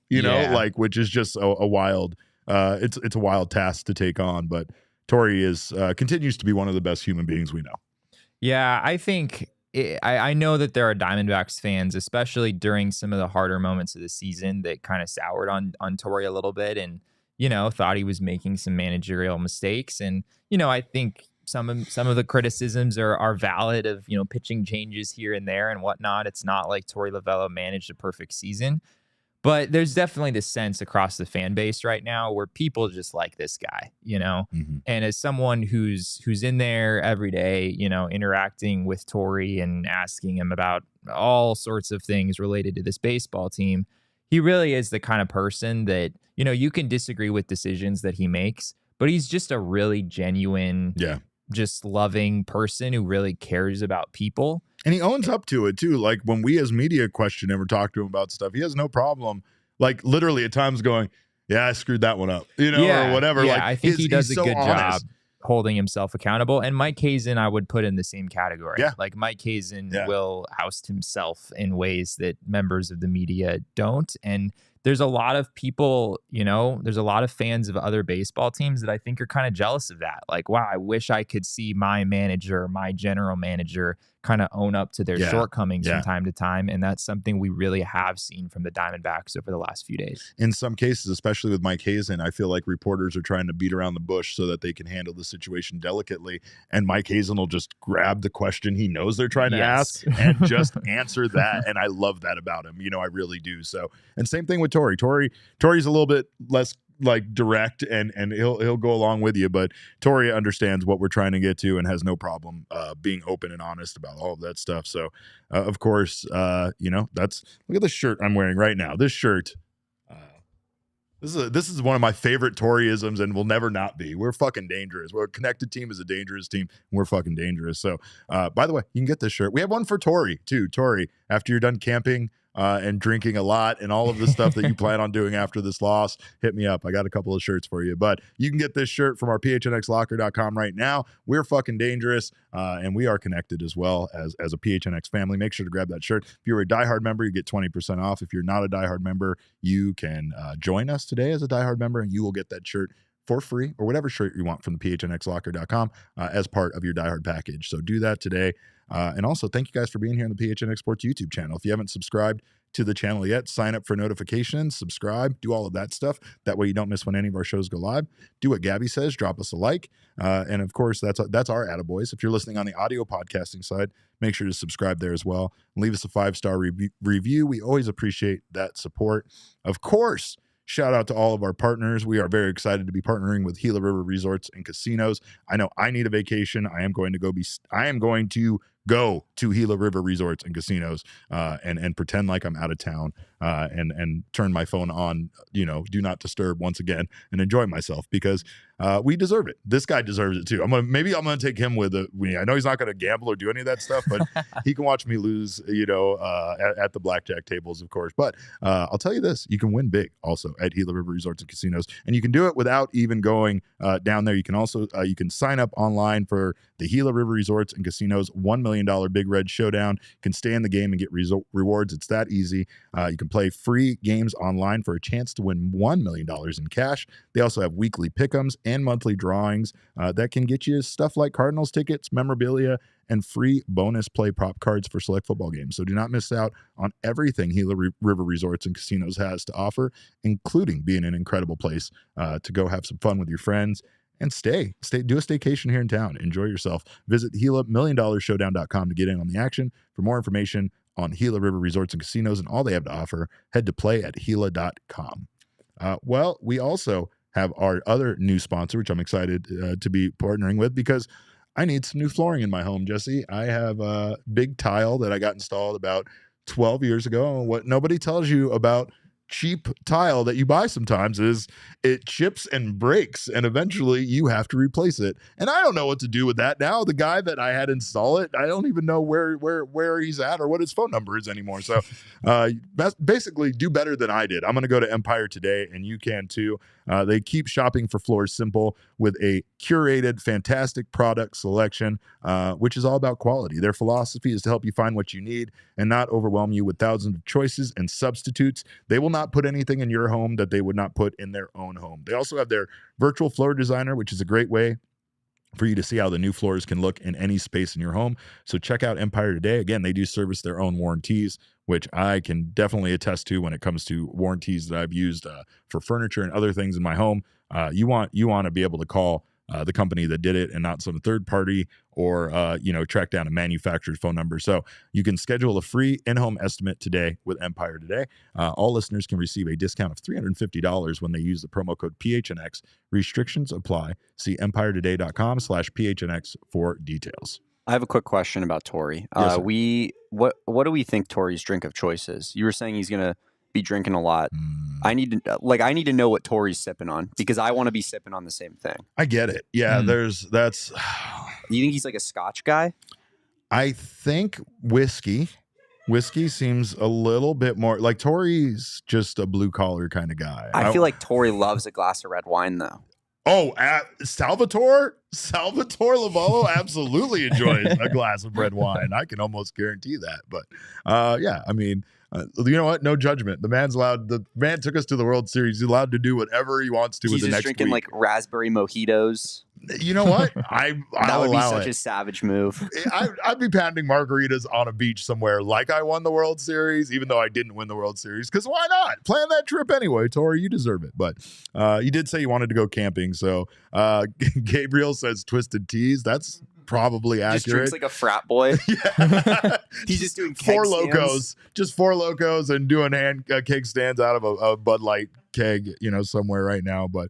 Which is just a wild, it's a wild task to take on, but Torey continues to be one of the best human beings we know. Yeah, I think I know that there are Diamondbacks fans, especially during some of the harder moments of the season, that kind of soured on Torey a little bit and, thought he was making some managerial mistakes. And, I think some of the criticisms are valid of, pitching changes here and there and whatnot. It's not like Torey Lovullo managed a perfect season. But there's definitely this sense across the fan base right now where people just like this guy, Mm-hmm. And as someone who's in there every day, interacting with Torey and asking him about all sorts of things related to this baseball team, he really is the kind of person that, you can disagree with decisions that he makes, but he's just a really genuine, just loving person who really cares about people. And he owns up to it, too. Like, when we as media question him or talk to him about stuff, he has no problem, like, literally at times going, yeah, I screwed that one up, or whatever. Yeah, like, I think he does a good job. holding himself accountable. And Mike Hazen, I would put in the same category. Yeah. Like Mike Hazen will oust himself in ways that members of the media don't. And there's a lot of people, there's a lot of fans of other baseball teams that I think are kind of jealous of that. Like, wow, I wish I could see my manager, my general manager kind of own up to their shortcomings from time to time. And that's something we really have seen from the Diamondbacks over the last few days. In some cases, especially with Mike Hazen, I feel like reporters are trying to beat around the bush so that they can handle the situation delicately. And Mike Hazen will just grab the question he knows they're trying to ask and just answer that. And I love that about him. I really do. So, and same thing with Torey. Torey's a little bit less like direct and he'll go along with you, but Torey understands what we're trying to get to and has no problem being open and honest about all of that stuff. So of course, that's, look at the shirt I'm wearing right now. This shirt, this is one of my favorite Toreyisms and will never not be. We're fucking dangerous. We're a connected team is a dangerous team. And we're fucking dangerous. So by the way, you can get this shirt. We have one for Torey too. Torey, after you're done camping and drinking a lot and all of the stuff that you plan on doing after this loss, hit me up. I got a couple of shirts for you, but you can get this shirt from our PHNXlocker.com right now. We're fucking dangerous, and we are connected as well as a PHNX family. Make sure to grab that shirt. If you're a diehard member, you get 20% off. If you're not a diehard member, you can join us today as a diehard member, and you will get that shirt for free or whatever shirt you want from the PHNXlocker.com as part of your diehard package. So do that today. And also, thank you guys for being here on the PHNX Sports YouTube channel. If you haven't subscribed to the channel yet, sign up for notifications, subscribe, do all of that stuff. That way you don't miss when any of our shows go live. Do what Gabby says, drop us a like. And of course, that's our attaboys. If you're listening on the audio podcasting side, make sure to subscribe there as well. Leave us a 5-star review. We always appreciate that support. Of course, shout out to all of our partners. We are very excited to be partnering with Gila River Resorts and Casinos. I know I need a vacation. I am going to go to Gila River Resorts and Casinos and pretend like I'm out of town and turn my phone on, do not disturb once again and enjoy myself because we deserve it. This guy deserves it too. I'm gonna take him with me. I know he's not gonna gamble or do any of that stuff, but he can watch me lose, at the blackjack tables, of course. But I'll tell you this, you can win big also at Gila River Resorts and Casinos, and you can do it without even going down there. You can also you can sign up online for the Gila River Resorts and Casinos $1 million Big Red Showdown. You can stay in the game and get rewards. It's that easy. You can play free games online for a chance to win $1 million in cash. They also have weekly pick'ems and monthly drawings that can get you stuff like Cardinals tickets, memorabilia, and free bonus play prop cards for select football games. So do not miss out on everything Gila River Resorts and Casinos has to offer, including being an incredible place to go have some fun with your friends and do a staycation here in town. Enjoy yourself. Visit GilaMillionDollarShowdown.com to get in on the action. For more information on Gila River Resorts and Casinos and all they have to offer, head to play@Gila.com. Well, we also have our other new sponsor, which I'm excited to be partnering with because I need some new flooring in my home, Jesse. I have a big tile that I got installed about 12 years ago. And what nobody tells you about cheap tile that you buy sometimes is it chips and breaks and eventually you have to replace it. And I don't know what to do with that now. The guy that I had install it, I don't even know where he's at or what his phone number is anymore. So basically do better than I did. I'm going to go to Empire today and you can too. They keep shopping for floors simple with a curated, fantastic product selection, which is all about quality. Their philosophy is to help you find what you need and not overwhelm you with thousands of choices and substitutes. They will not put anything in your home that they would not put in their own home. They also have their virtual floor designer, which is a great way for you to see how the new floors can look in any space in your home. So check out Empire today. Again, they do service their own warranties, which I can definitely attest to when it comes to warranties that I've used for furniture and other things in my home. You want to be able to call the company that did it and not some third party or, track down a manufacturer's phone number. So you can schedule a free in-home estimate today with Empire today. All listeners can receive a discount of $350 when they use the promo code PHNX. Restrictions apply. See empiretoday.com/PHNX for details. I have a quick question about Torey. Yes, what do we think Torey's drink of choice is? You were saying he's going to be drinking a lot. I need to know what Torey's sipping on because I want to be sipping on the same thing. I get it. Yeah, that's. You think he's like a Scotch guy? I think whiskey seems a little bit more like Torey's just a blue collar kind of guy. I feel like Torey loves a glass of red wine though. Oh, Salvatore Lovullo absolutely enjoys a glass of red wine. I can almost guarantee that. But yeah, I mean, you know what? No judgment. The man took us to the World Series. He's allowed to do whatever he wants to with He's the just next drinking week. like raspberry mojitos. You know what? That would be such a savage move. I'd be pounding margaritas on a beach somewhere like I won the World Series, even though I didn't win the World Series. Because why not? Plan that trip anyway, Torey. You deserve it. But you did say you wanted to go camping. So Gabriel says Twisted Teas. That's probably accurate. Just drinks like a frat boy. Yeah. He's just doing keg Four stands. Locos. Just Four Locos and doing keg stands out of a Bud Light keg, somewhere right now. But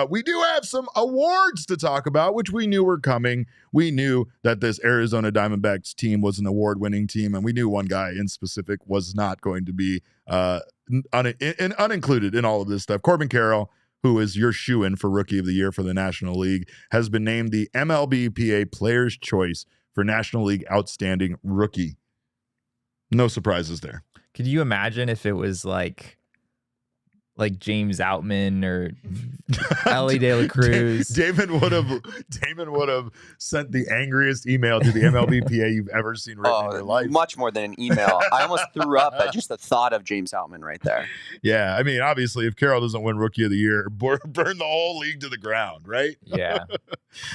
we do have some awards to talk about, which we knew were coming. We knew that this Arizona Diamondbacks team was an award-winning team, and we knew one guy in specific was not going to be unincluded in all of this stuff. Corbin Carroll, who is your shoo-in for Rookie of the Year for the National League, has been named the MLBPA Player's Choice for National League Outstanding Rookie. No surprises there. Could you imagine if it was like James Outman or Ellie De La Cruz? Damon would have sent the angriest email to the MLBPA you've ever seen written in your life. Much more than an email. I almost threw up at just the thought of James Outman right there. Yeah, I mean, obviously, if Carroll doesn't win Rookie of the Year, burn the whole league to the ground, right? Yeah.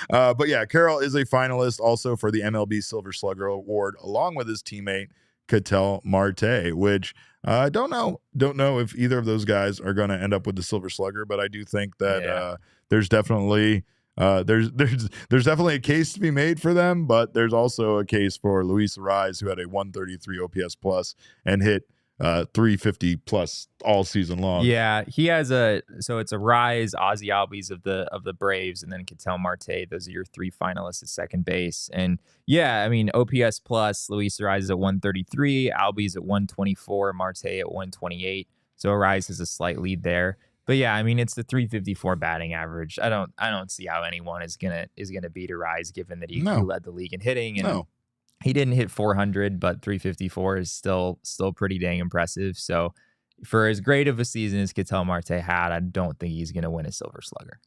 But yeah, Carroll is a finalist also for the MLB Silver Slugger Award, along with his teammate Ketel Marte, which I don't know if either of those guys are going to end up with the Silver Slugger, but I do think that there's definitely there's definitely a case to be made for them, but there's also a case for Luis Arraez, who had a 133 OPS plus and hit 350 plus all season long. Yeah, he has it's Arraez, Ozzie Albies of the Braves, and then Ketel Marte. Those are your three finalists at second base. And yeah, I mean, OPS plus, Luis Arraez is at 133, Albies at 124, Marte at 128. So Arraez has a slight lead there. But yeah, I mean, it's the 354 batting average. I don't see how anyone is gonna beat Arraez, given that he led the league in hitting, and he didn't hit 400, but 354 is still pretty dang impressive. So for as great of a season as Ketel Marte had, I don't think he's going to win a Silver Slugger.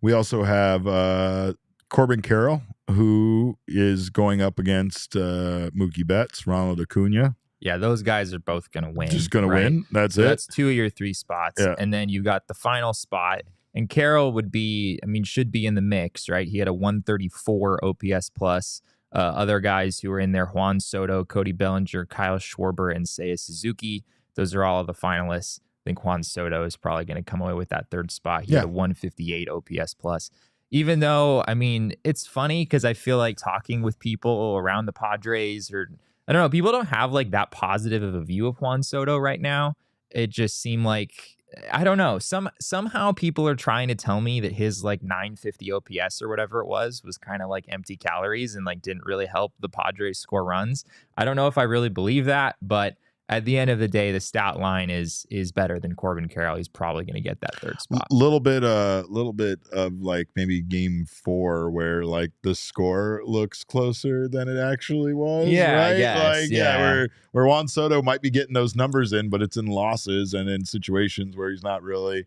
We also have Corbin Carroll, who is going up against Mookie Betts, Ronald Acuna. Yeah, those guys are both going to win. Just going to win. That's it. That's 2 of your 3 spots. Yeah. And then you got the final spot. And Carroll should be in the mix, right? He had a 134 OPS plus. Other guys who were in there: Juan Soto, Cody Bellinger, Kyle Schwarber, and Seiya Suzuki. Those are all of the finalists. I think Juan Soto is probably going to come away with that third spot. He had a 158 OPS plus. Even though, I mean, it's funny because I feel like talking with people around the Padres, or I don't know, people don't have like that positive of a view of Juan Soto right now. It just seemed like, I don't know, somehow people are trying to tell me that his like 950 OPS or whatever it was kind of like empty calories and like didn't really help the Padres score runs. I don't know if I really believe that, but at the end of the day, the stat line is better than Corbin Carroll. He's probably going to get that third spot. Little bit of like maybe game 4 where like the score looks closer than it actually was. Yeah, right? I guess. Like, where Juan Soto might be getting those numbers in, but it's in losses and in situations where he's not really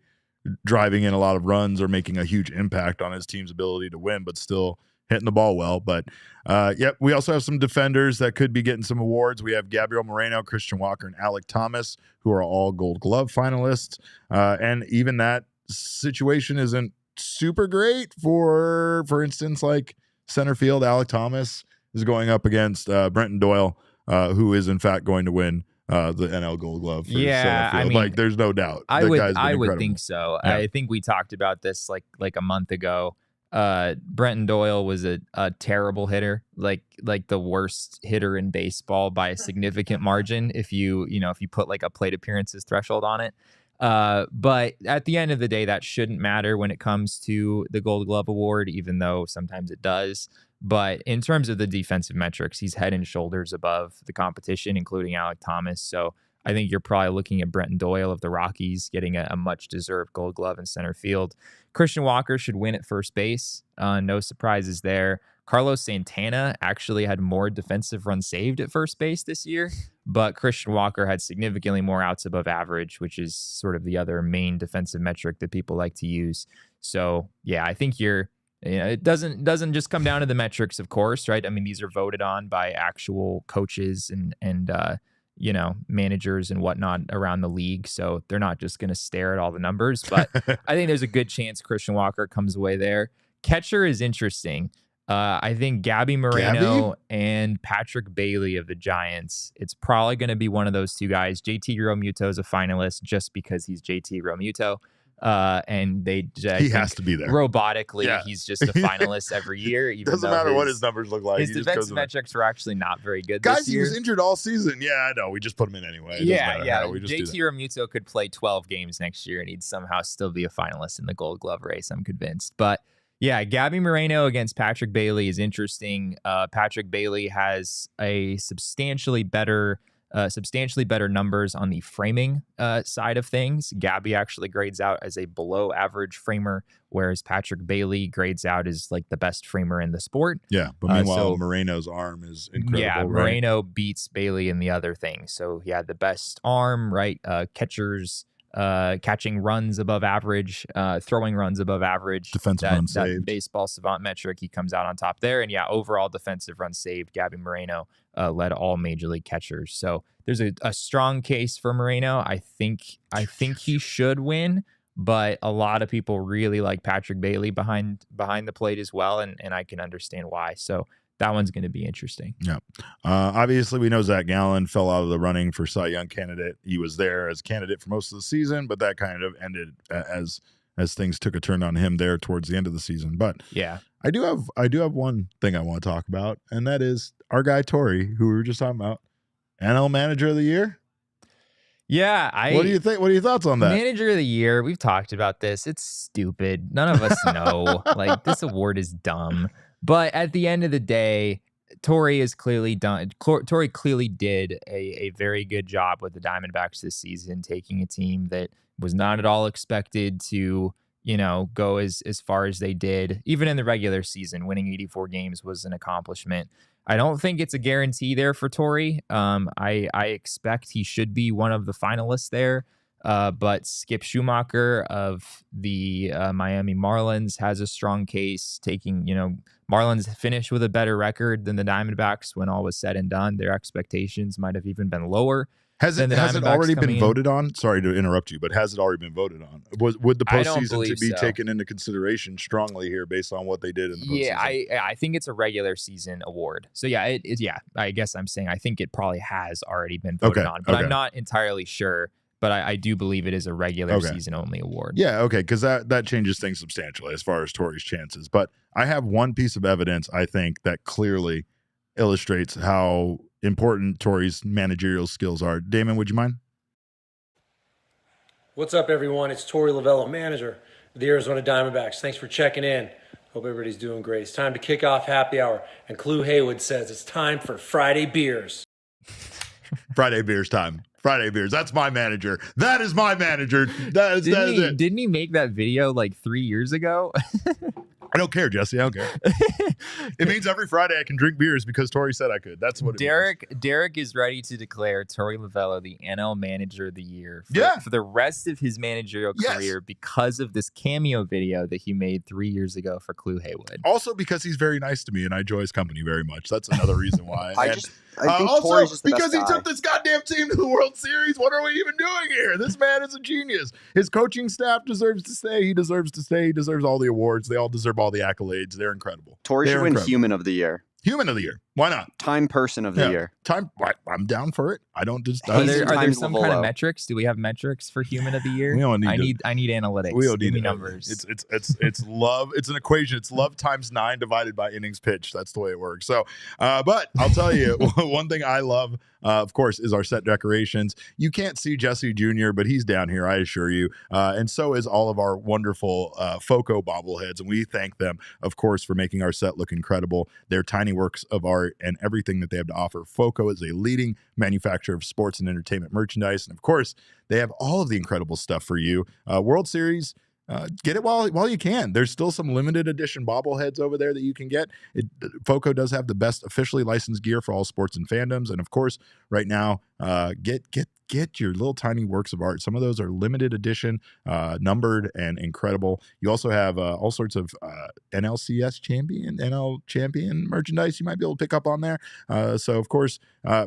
driving in a lot of runs or making a huge impact on his team's ability to win, but still hitting the ball well. But we also have some defenders that could be getting some awards. We have Gabriel Moreno, Christian Walker, and Alec Thomas, who are all Gold Glove finalists. And even that situation isn't super great for instance, like center field. Alec Thomas is going up against Brenton Doyle, who is in fact going to win the NL Gold Glove. For center field. I mean, like, there's no doubt. I would think so. Yeah. I think we talked about this like a month ago. Brenton Doyle was a terrible hitter, like the worst hitter in baseball by a significant margin if you put like a plate appearances threshold on it. But at the end of the day, that shouldn't matter when it comes to the Gold Glove Award, even though sometimes it does. But in terms of the defensive metrics, he's head and shoulders above the competition, including Alec Thomas. So I think you're probably looking at Brenton Doyle of the Rockies getting a much-deserved Gold Glove in center field. Christian Walker should win at first base. No surprises there. Carlos Santana actually had more defensive runs saved at first base this year, but Christian Walker had significantly more outs above average, which is sort of the other main defensive metric that people like to use. So yeah, I think it doesn't just come down to the metrics, of course, right? I mean, these are voted on by actual coaches and managers and whatnot around the league. So they're not just going to stare at all the numbers, but I think there's a good chance Christian Walker comes away there. Catcher is interesting. I think Gabby Moreno and Patrick Bailey of the Giants, it's probably going to be one of those two guys. JT Realmuto is a finalist just because he's JT Realmuto. And he has to be there. Robotically, he's just a finalist every year. Even doesn't matter what his numbers look like. His defensive metrics were actually not very good Guys, this year. He was injured all season. Yeah, I know. We just put him in anyway. JT Realmuto could play 12 games next year, and he'd somehow still be a finalist in the Gold Glove race, I'm convinced. But yeah, Gabby Moreno against Patrick Bailey is interesting. Patrick Bailey has a substantially better numbers on the framing side of things. Gabby actually grades out as a below average framer, whereas Patrick Bailey grades out as like the best framer in the sport. Yeah, but meanwhile, Moreno's arm is incredible. Yeah, right? Moreno beats Bailey in the other things. So he had the best arm, right? Catching runs above average, throwing runs above average. Defensive runs saved. Baseball savant metric, he comes out on top there. And yeah, overall defensive runs saved. Gabby Moreno led all major league catchers. So there's a strong case for Moreno. I think he should win, but a lot of people really like Patrick Bailey behind the plate as well, and I can understand why. So that one's going to be interesting. Yeah. Obviously, we know Zach Gallen fell out of the running for Cy Young candidate. He was there as candidate for most of the season, but that kind of ended as things took a turn on him there towards the end of the season. But yeah, I do have one thing I want to talk about, and that is our guy Torey, who we were just talking about, NL Manager of the Year. Yeah, what do you think? What are your thoughts on that? Manager of the Year, we've talked about this. It's stupid. None of us know. Like, this award is dumb. But at the end of the day, Torey is clearly done. Torey clearly did a very good job with the Diamondbacks this season, taking a team that was not at all expected to, go as far as they did. Even in the regular season, winning 84 games was an accomplishment. I don't think it's a guarantee there for Torey. I expect he should be one of the finalists there. But Skip Schumacher of the Miami Marlins has a strong case, taking, Marlins finished with a better record than the Diamondbacks when all was said and done. Their expectations might have even been lower. Has it already been voted on? Sorry to interrupt you, but has it already been voted on? Would the postseason to be taken into consideration strongly here based on what they did in the postseason? Yeah, I think it's a regular season award. So yeah, I guess I'm saying I think it probably has already been voted on, but I'm not entirely sure. But I do believe it is a regular season only award. Yeah, okay, because that changes things substantially as far as Torey's chances. But I have one piece of evidence, I think, that clearly illustrates how important Torey's managerial skills are. Damon, would you mind? What's up, everyone? It's Torey Lovullo, manager of the Arizona Diamondbacks. Thanks for checking in. Hope everybody's doing great. It's time to kick off happy hour. And Clue Haywood says it's time for Friday beers. Friday beers time. Friday beers. That's my manager. That is my manager. That is it. Didn't he make that video like 3 years ago? I don't care, Jesse. I don't care. It means every Friday I can drink beers because Torey said I could. That's what it means. Derek is ready to declare Torey Lovullo the NL Manager of the Year for the rest of his managerial career because of this cameo video that he made 3 years ago for Clue Haywood. Also because he's very nice to me and I enjoy his company very much. That's another reason why. I think Torey's just the because best he took this goddamn team to the World Series. What are we even doing here? This man is a genius. His coaching staff deserves to stay. He deserves to stay. He deserves all the awards. They all deserve all the accolades. They're incredible. Torey should win Human of the Year. Human of the Year. Why not? Time Person of the Year. I'm down for it. I don't just. Are there some kind of metrics? Do we have metrics for Human of the Year? We don't need I need analytics. We don't need numbers. It's love. It's an equation. It's love times 9 divided by innings pitched. That's the way it works. So, but I'll tell you one thing I love. Of course, is our set decorations. You can't see Jesse Jr., but he's down here, I assure you. And so is all of our wonderful FOCO bobbleheads. And we thank them, of course, for making our set look incredible. They're tiny works of art and everything that they have to offer. FOCO is a leading manufacturer of sports and entertainment merchandise. And of course, they have all of the incredible stuff for you. World Series Get it while you can. There's still some limited edition bobbleheads over there that you can get. FOCO does have the best officially licensed gear for all sports and fandoms, and of course, right now, get your little tiny works of art. Some of those are limited edition, numbered, and incredible. You also have all sorts of NL champion merchandise you might be able to pick up on there. So of course,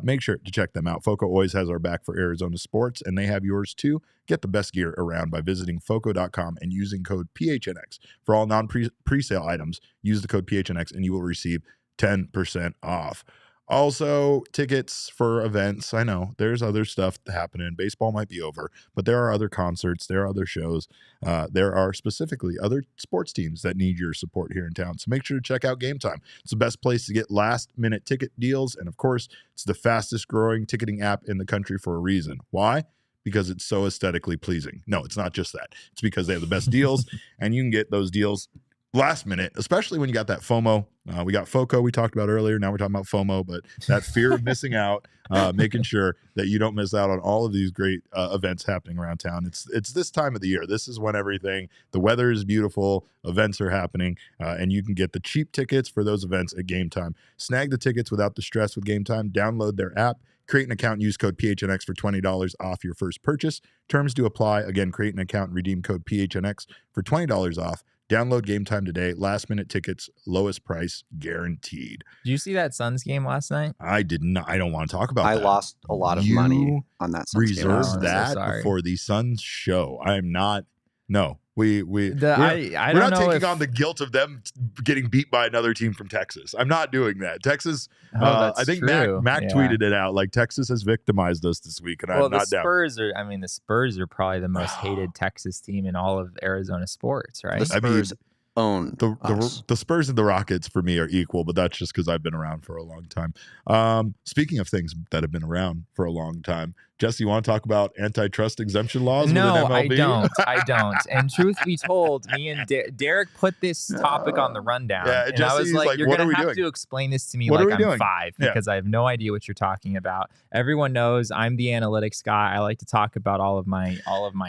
make sure to check them out. FOCO always has our back for Arizona sports, and they have yours too. Get the best gear around by visiting foco.com and using code PHNX. For all non-presale items, use the code PHNX and you will receive 10% off. Also, tickets for events. I know there's other stuff happening. Baseball might be over, but there are other concerts. There are other shows. There are specifically other sports teams that need your support here in town. So make sure to check out Game Time. It's the best place to get last-minute ticket deals. And, of course, it's the fastest-growing ticketing app in the country for a reason. Why? Because it's so aesthetically pleasing. No, it's not just that. It's because they have the best deals, and you can get those deals last minute, especially when you got that FOMO. We got FOCO we talked about earlier. Now we're talking about FOMO, but that fear of missing out, making sure that you don't miss out on all of these great events happening around town. It's this time of the year. This is when the weather is beautiful, events are happening, and you can get the cheap tickets for those events at Game Time. Snag the tickets without the stress with Game Time. Download their app. Create an account and use code PHNX for $20 off your first purchase. Terms do apply. Again, create an account and redeem code PHNX for $20 off. Download Game Time today. Last minute tickets, lowest price guaranteed. Did you see that Suns game last night? I did not. I don't want to talk about that. I lost a lot of money on that Suns game. Reserve that for the Suns show. I am not. No. We're not taking on the guilt of them getting beat by another team from Texas. I'm not doing that. Texas, I think true. Mac tweeted it out. Like, Texas has victimized us this week, and I'm not down. The Spurs are probably the most hated Texas team in all of Arizona sports, right? The Spurs own the Spurs and the Rockets for me are equal, but that's just because I've been around for a long time. Speaking of things that have been around for a long time, Jesse, you want to talk about antitrust exemption laws? No, within MLB? I don't. And truth be told, me and Derek put this topic on the rundown. Yeah, and I was like, you're going to have to explain this to me like I'm 5 because I have no idea what you're talking about. Everyone knows I'm the analytics guy. I like to talk about all of my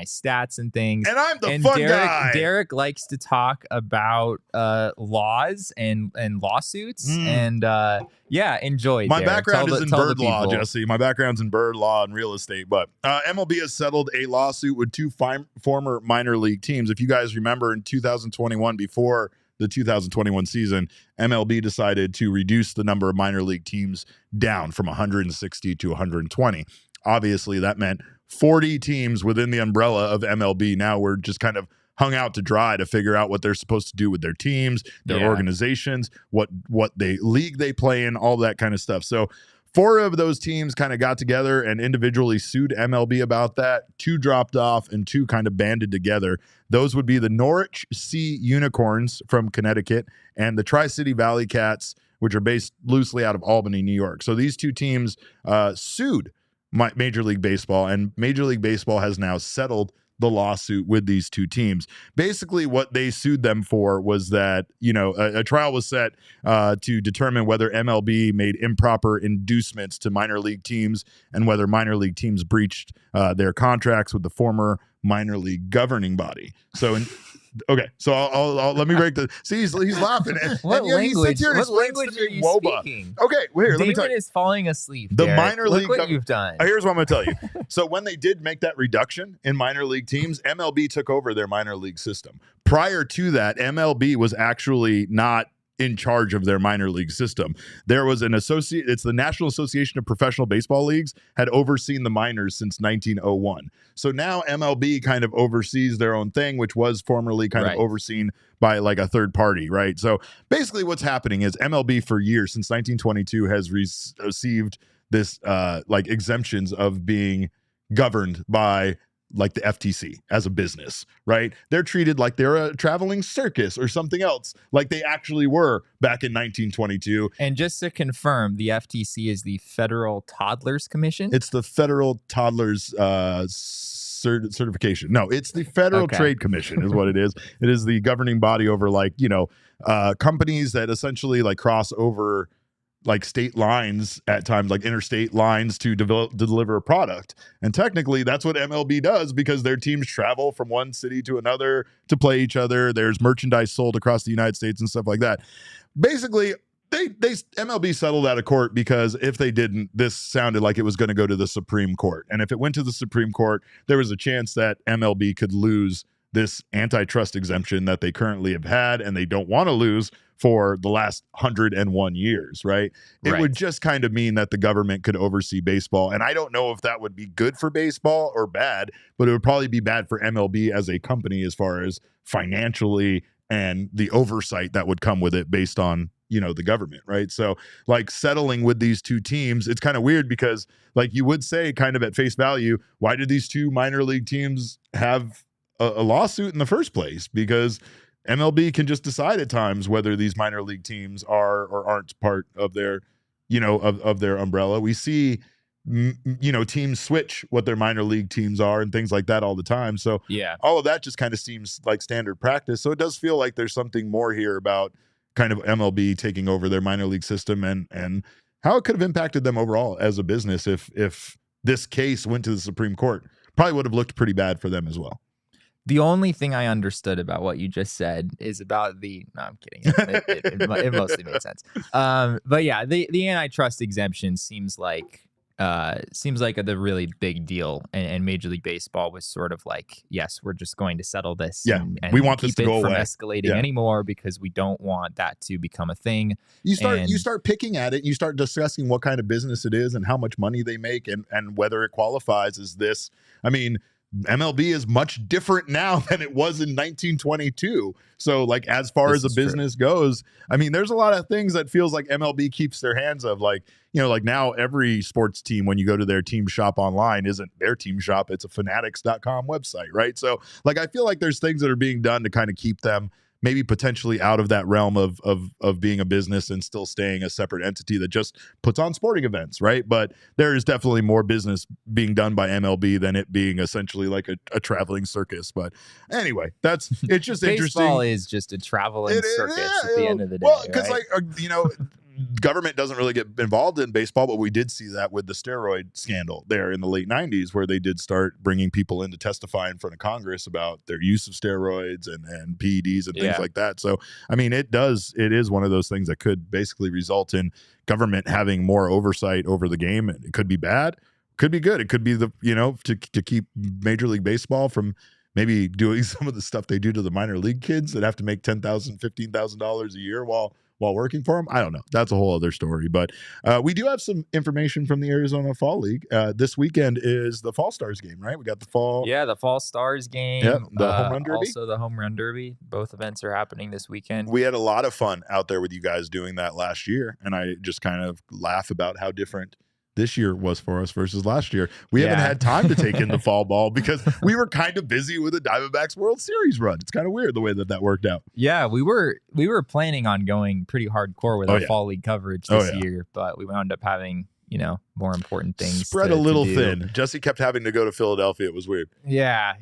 stats and things. And I'm the fun guy. Derek likes to talk about laws and lawsuits. And enjoy. My background is in bird law, Jesse. My background's in bird law and real estate. But MLB has settled a lawsuit with two former minor league teams. If you guys remember, in 2021, before the 2021 season, MLB decided to reduce the number of minor league teams down from 160 to 120. Obviously, that meant 40 teams within the umbrella of MLB now were just kind of hung out to dry to figure out what they're supposed to do with their teams, their organizations, what league they play in, all that kind of stuff. So 4 of those teams kind of got together and individually sued MLB about that. 2 dropped off and 2 kind of banded together. Those would be the Norwich Sea Unicorns from Connecticut and the Tri-City Valley Cats, which are based loosely out of Albany, New York. So these 2 teams sued Major League Baseball, and Major League Baseball has now settled the lawsuit with these 2 teams. Basically, what they sued them for was that, a trial was set to determine whether MLB made improper inducements to minor league teams and whether minor league teams breached their contracts with the former minor league governing body. So I'll let me break the. See, he's laughing. What language are you speaking? Okay, well, here, let me tell you. David is falling asleep. The minor league. Look what you've done. Here's what I'm going to tell you. So when they did make that reduction in minor league teams, MLB took over their minor league system. Prior to that, MLB was actually not in charge of their minor league system. There was it's the National Association of Professional Baseball Leagues had overseen the minors since 1901. So now MLB kind of oversees their own thing, which was formerly kind of overseen by like a third party, right? So basically what's happening is MLB for years, since 1922, has received this exemptions of being governed by like the FTC as a business, right? They're treated like they're a traveling circus or something else, like they actually were back in 1922. And just to confirm, the FTC is the Federal Toddlers Commission? It's the Federal Toddlers certification. No, it's the Federal Trade Commission is what it is. It is the governing body over companies that essentially like cross over like state lines at times, like interstate lines to deliver a product. And technically that's what MLB does, because their teams travel from one city to another to play each other. There's merchandise sold across the United States and stuff like that. Basically, they MLB settled out of court because if they didn't, this sounded like it was going to go to the Supreme Court. And if it went to the Supreme Court, there was a chance that MLB could lose this antitrust exemption that they currently have had and they don't want to lose for the last 101 years, right? It would just kind of mean that the government could oversee baseball. And I don't know if that would be good for baseball or bad, but it would probably be bad for MLB as a company as far as financially and the oversight that would come with it based on, you know, the government, right? So like settling with these two teams, it's kind of weird because like you would say kind of at face value, why did these two minor league teams have a lawsuit in the first place? Because MLB can just decide at times whether these minor league teams are or aren't part of their, you know, of their umbrella. We see, you know, teams switch what their minor league teams are and things like that all the time. So Yeah. all of that just kind of seems like standard practice. So it does feel like there's something more here about kind of MLB taking over their minor league system and how it could have impacted them overall as a business if this case went to the Supreme Court. Probably would have looked pretty bad for them as well. The only thing I understood about what you just said is about the. No, I'm kidding. It mostly made sense. But yeah, the antitrust exemption seems like the really big deal, and Major League Baseball was sort of like, yes, we're just going to settle this. Yeah, and we want keep this to it go from away. escalating anymore because we don't want that to become a thing. You start picking at it. You start discussing what kind of business it is and how much money they make and whether it qualifies as this. I mean, MLB is much different now than it was in 1922. So like as far as a business goes, I mean, there's a lot of things that feels like MLB keeps their hands of, like, you know, like now every sports team, when you go to their team shop online, isn't their team shop. It's a fanatics.com website, right? So like, I feel like there's things that are being done to kind of keep them maybe potentially out of that realm of being a business and still staying a separate entity that just puts on sporting events, right? But there is definitely more business being done by MLB than it being essentially like a traveling circus. But anyway, it's just interesting. Baseball is just a traveling circus at the end of the day. Well, because right? like, you know, government doesn't really get involved in baseball, but we did see that with the steroid scandal there in the late 90s, where they did start bringing people in to testify in front of Congress about their use of steroids and PEDs and things like that. So, I mean, it is one of those things that could basically result in government having more oversight over the game. It could be bad, could be good. It could be to keep Major League Baseball from maybe doing some of the stuff they do to the minor league kids that have to make $10,000, $15,000 a year while working for them. I don't know. That's a whole other story. But we do have some information from the Arizona Fall League. This weekend is the Fall Stars game, right? We got the fall. Yeah, the Fall Stars game. Yep, the Home Run Derby. Also the Home Run Derby. Both events are happening this weekend. We had a lot of fun out there with you guys doing that last year. And I just kind of laugh about how different this year was for us versus last year. We haven't had time to take in the fall ball because we were kind of busy with the Diamondbacks World Series run. It's kind of weird the way that worked out. Yeah, we were planning on going pretty hardcore with our fall league coverage this year, but we wound up having, more important things. Spread a little thin. Jesse kept having to go to Philadelphia. It was weird. Yeah.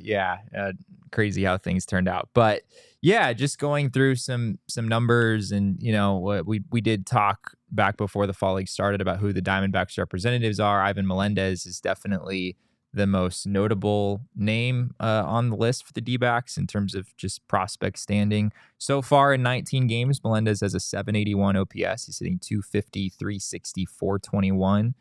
Crazy how things turned out. But yeah, just going through some numbers and, we did talk back before the fall league started about who the Diamondbacks representatives are. Ivan Melendez is definitely the most notable name on the list for the D-backs in terms of just prospect standing. So far in 19 games, Melendez has a 781 OPS. He's hitting 250, 360, 421.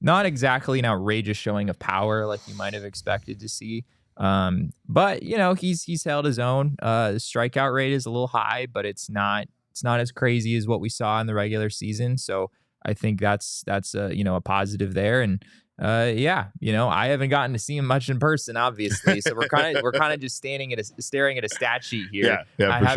Not exactly an outrageous showing of power like you might have expected to see. But he's held his own. The strikeout rate is a little high, but it's not as crazy as what we saw in the regular season. So I think that's a positive there. And I haven't gotten to see him much in person, obviously. So we're kind of just staring at a stat sheet here. I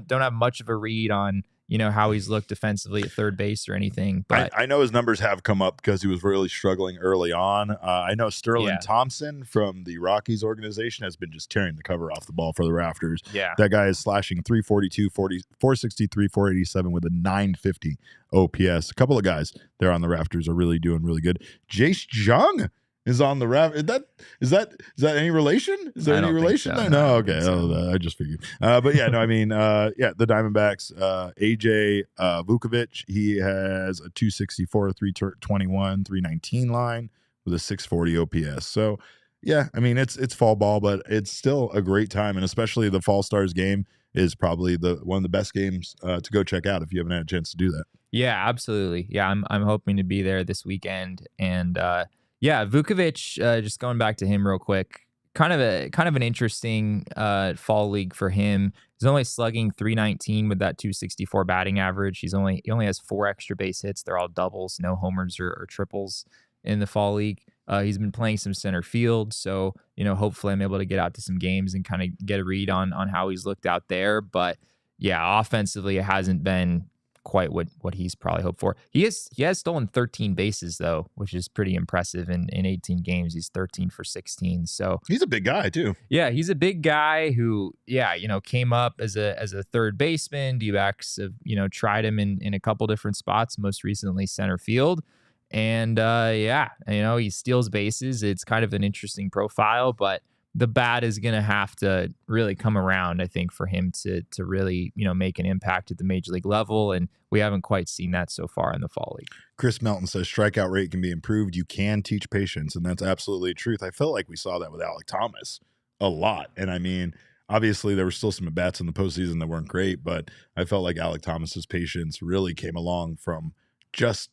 don't have much of a read on how he's looked defensively at third base or anything. But I know his numbers have come up because he was really struggling early on. I know Sterling Thompson from the Rockies organization has been just tearing the cover off the ball for the Rafters. Yeah. That guy is slashing 342, 463, 487 with a 950 OPS. A couple of guys there on the Rafters are really doing really good. Jace Jung is on the rap. Is that any relation? Is there I any don't think relation? so. there? No, I No, don't okay. think so. I just figured. But yeah, no, I mean, the Diamondbacks, AJ Vukovic, he has a 264, 321, 319 line with a 640 OPS. So yeah, I mean, it's fall ball, but it's still a great time, and especially the Fall Stars game is probably one of the best games to go check out if you haven't had a chance to do that. Yeah, absolutely. Yeah, I'm hoping to be there this weekend. And Vukovic, just going back to him real quick, kind of an interesting fall league for him. He's only slugging 319 with that 264 batting average. He only has 4 extra base hits. They're all doubles, no homers or triples in the fall league. He's been playing some center field, so hopefully I'm able to get out to some games and kind of get a read on how he's looked out there. But yeah, offensively, it hasn't been quite what he's probably hoped for. He has stolen 13 bases though, which is pretty impressive. In 18 games, he's 13 for 16. So he's a big guy too. Yeah, he's a big guy who came up as a third baseman. D-backs have tried him in a couple different spots, most recently center field. And he steals bases. It's kind of an interesting profile, but the bat is going to have to really come around, I think, for him to really, make an impact at the major league level. And we haven't quite seen that so far in the fall league. Chris Melton says strikeout rate can be improved. You can teach patience. And that's absolutely the truth. I felt like we saw that with Alek Thomas a lot. And I mean, obviously there were still some at-bats in the postseason that weren't great, but I felt like Alek Thomas's patience really came along from just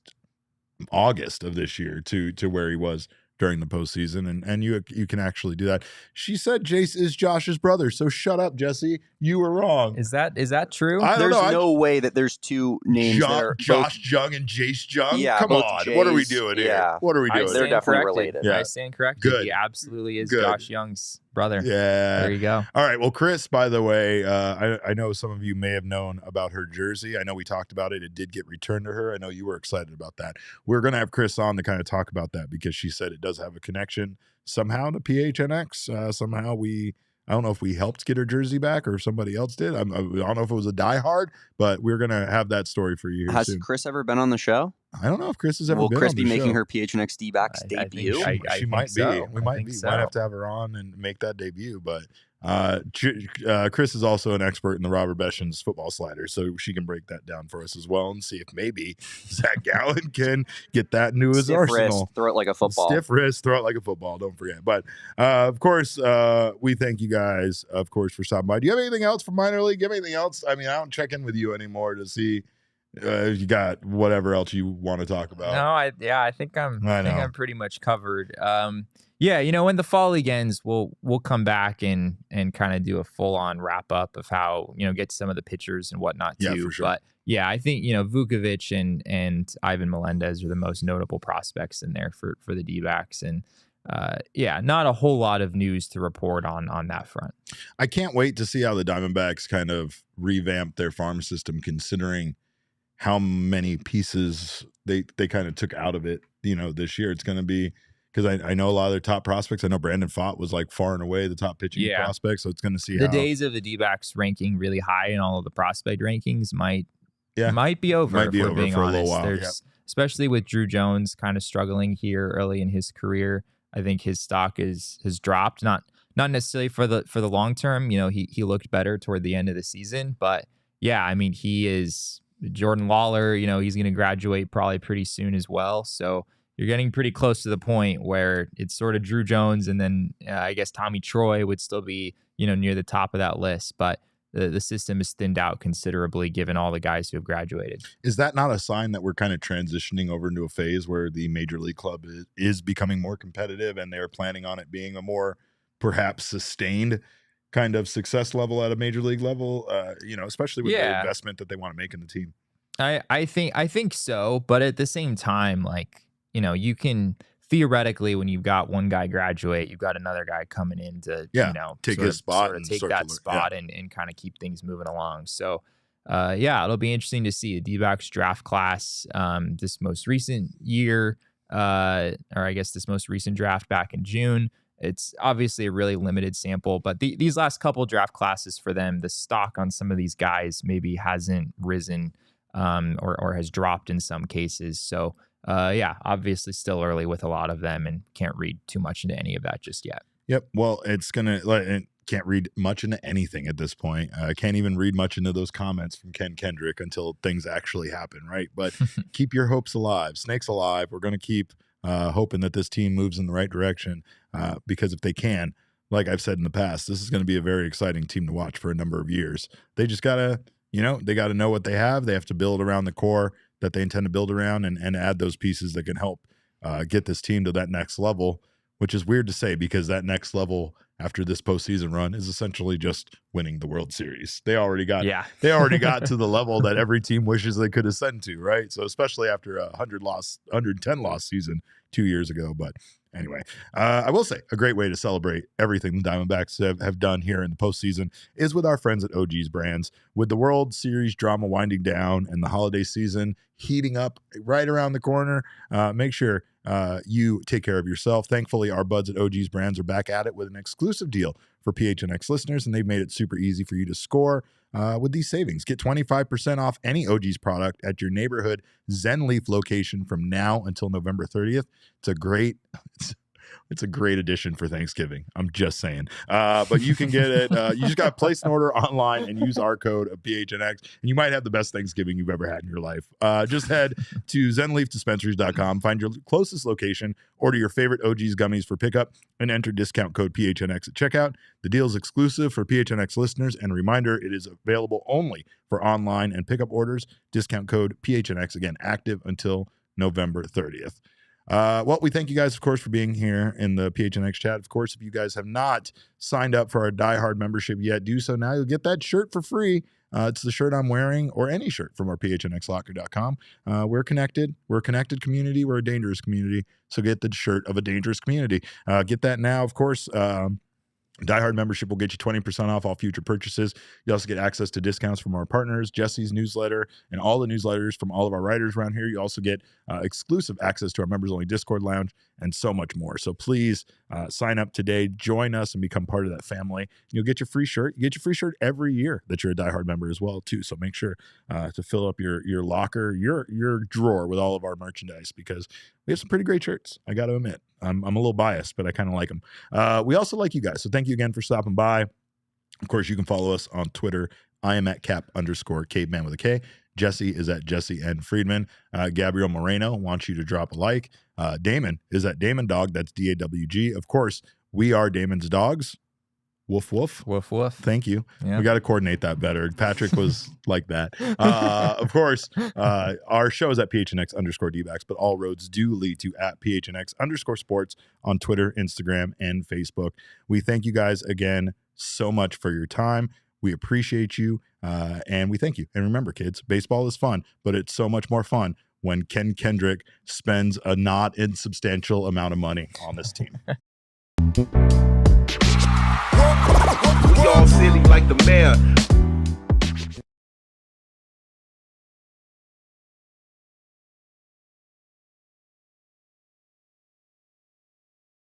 August of this year to where he was during the postseason, and you can actually do that. She said Jace is Josh's brother, so shut up, Jesse. You were wrong. Is that true? There's no way that there's two names that are Josh Jung and Jace Jung. Yeah, come on. Jace, what are we doing here? What are we doing? They're definitely related. Yeah. I stand corrected. Good. He absolutely is Good. Josh Young's brother. Yeah. There you go. All right. Well, Chris, by the way, I know some of you may have known about her jersey. I know we talked about it. It did get returned to her. I know you were excited about that. We're going to have Chris on to kind of talk about that because she said it does have a connection somehow to PHNX. Somehow I don't know if we helped get her jersey back or if somebody else did. I don't know if it was a diehard, but we're going to have that story for you here Has soon. Chris ever been on the show? I don't know if Chris has ever Will been Chris on be the making show. her PHNX D-backs debut? She might be. So. We might be. Might have to have her on and make that debut. But Chris is also an expert in the Robert Beshan's football slider, so she can break that down for us as well and see if maybe Zach Gallen can get that into his arsenal. Wrist, throw it like a football. Stiff wrist, throw it like a football. Don't forget. But of course, we thank you guys, of course, for stopping by. Do you have anything else for minor league? Do you have anything else? I mean, I don't check in with you anymore to see if you got whatever else you want to talk about. No, I think I'm pretty much covered. When the fall league ends, we'll come back and kind of do a full on wrap up of how get to some of the pitchers and whatnot too. Yeah, for sure. But yeah, I think Vukovic and Ivan Melendez are the most notable prospects in there for the D-backs, and not a whole lot of news to report on that front. I can't wait to see how the Diamondbacks kind of revamp their farm system, considering how many pieces they kind of took out of it. This year it's going to be. Because I know a lot of their top prospects. I know Brandon Pfaadt was like far and away the top pitching prospect. So it's going to see the how days of the D-backs ranking really high in all of the prospect rankings might be over. Might be if we're over being for honest. a little while. Especially with Drew Jones kind of struggling here early in his career. I think his stock has dropped. Not necessarily for the long term. He looked better toward the end of the season, but yeah, I mean he is Jordan Lawler. He's going to graduate probably pretty soon as well. So you're getting pretty close to the point where it's sort of Drew Jones, and then I guess Tommy Troy would still be, near the top of that list. But the system is thinned out considerably given all the guys who have graduated. Is that not a sign that we're kind of transitioning over into a phase where the major league club is becoming more competitive and they're planning on it being a more perhaps sustained kind of success level at a major league level, especially with the investment that they want to make in the team? I think so. But at the same time, you can theoretically, when you've got one guy graduate, you've got another guy coming in to, take his spot and take that spot and kind of keep things moving along. So, it'll be interesting to see the D-backs draft class this most recent year, or I guess this most recent draft back in June. It's obviously a really limited sample, but these last couple draft classes for them, the stock on some of these guys maybe hasn't risen or has dropped in some cases. So, yeah, obviously still early with a lot of them and can't read too much into any of that just yet. Yep. Well, it can't read much into anything at this point. Can't even read much into those comments from Ken Kendrick until things actually happen, right? But keep your hopes alive. Snakes alive. We're going to keep hoping that this team moves in the right direction because if they can, like I've said in the past, this is going to be a very exciting team to watch for a number of years. They just got to, they got to know what they have. They have to build around the core that they intend to build around and add those pieces that can help get this team to that next level, which is weird to say because that next level after this postseason run is essentially just winning the World Series. They already got to the level that every team wishes they could ascend to, right? So especially after a 110 loss season 2 years ago. But anyway, I will say a great way to celebrate everything the Diamondbacks have done here in the postseason is with our friends at OG's Brands. With the World Series drama winding down and the holiday season heating up right around the corner, make sure you take care of yourself. Thankfully, our buds at OG's Brands are back at it with an exclusive deal for PHNX listeners, and they've made it super easy for you to score with these savings. Get 25% off any OG's product at your neighborhood Zen Leaf location from now until November 30th. It's a great addition for Thanksgiving. I'm just saying. But you can get it. You just got to place an order online and use our code of PHNX, and you might have the best Thanksgiving you've ever had in your life. Just head to ZenLeafDispensaries.com, find your closest location, order your favorite OG's gummies for pickup, and enter discount code PHNX at checkout. The deal is exclusive for PHNX listeners, and a reminder, it is available only for online and pickup orders. Discount code PHNX, again, active until November 30th. Well, we thank you guys, of course, for being here in the PHNX chat. Of course, if you guys have not signed up for our Die Hard membership yet, do so now. You'll get that shirt for free. It's the shirt I'm wearing, or any shirt from our PHNXlocker.com. We're connected. We're a connected community. We're a dangerous community. So get the shirt of a dangerous community. Get that now, of course. Die Hard membership will get you 20% off all future purchases. You also get access to discounts from our partners, Jesse's newsletter, and all the newsletters from all of our writers around here. You also get exclusive access to our members-only Discord lounge and so much more. So please sign up today, join us, and become part of that family. You'll get your free shirt. You get your free shirt every year that you're a Die Hard member as well, too. So make sure to fill up your locker, your drawer with all of our merchandise, because we have some pretty great shirts, I got to admit. I'm a little biased, but I kind of like them. We also like you guys, so thank you again for stopping by. Of course, you can follow us on Twitter. I am at cap_caveman with a K. Jesse is at Jesse N. Friedman. Gabriel Moreno wants you to drop a like. Damon is at Damon Dog. That's DAWG. Of course, we are Damon's dogs. Woof, woof. Woof, woof. Thank you. Yeah. We got to coordinate that better. Patrick was like that. Of course, our show is at PHNX_DBacks, but all roads do lead to at PHNX_sports on Twitter, Instagram, and Facebook. We thank you guys again so much for your time. We appreciate you, and we thank you. And remember, kids, baseball is fun, but it's so much more fun when Ken Kendrick spends a not insubstantial amount of money on this team. We all silly like the mayor.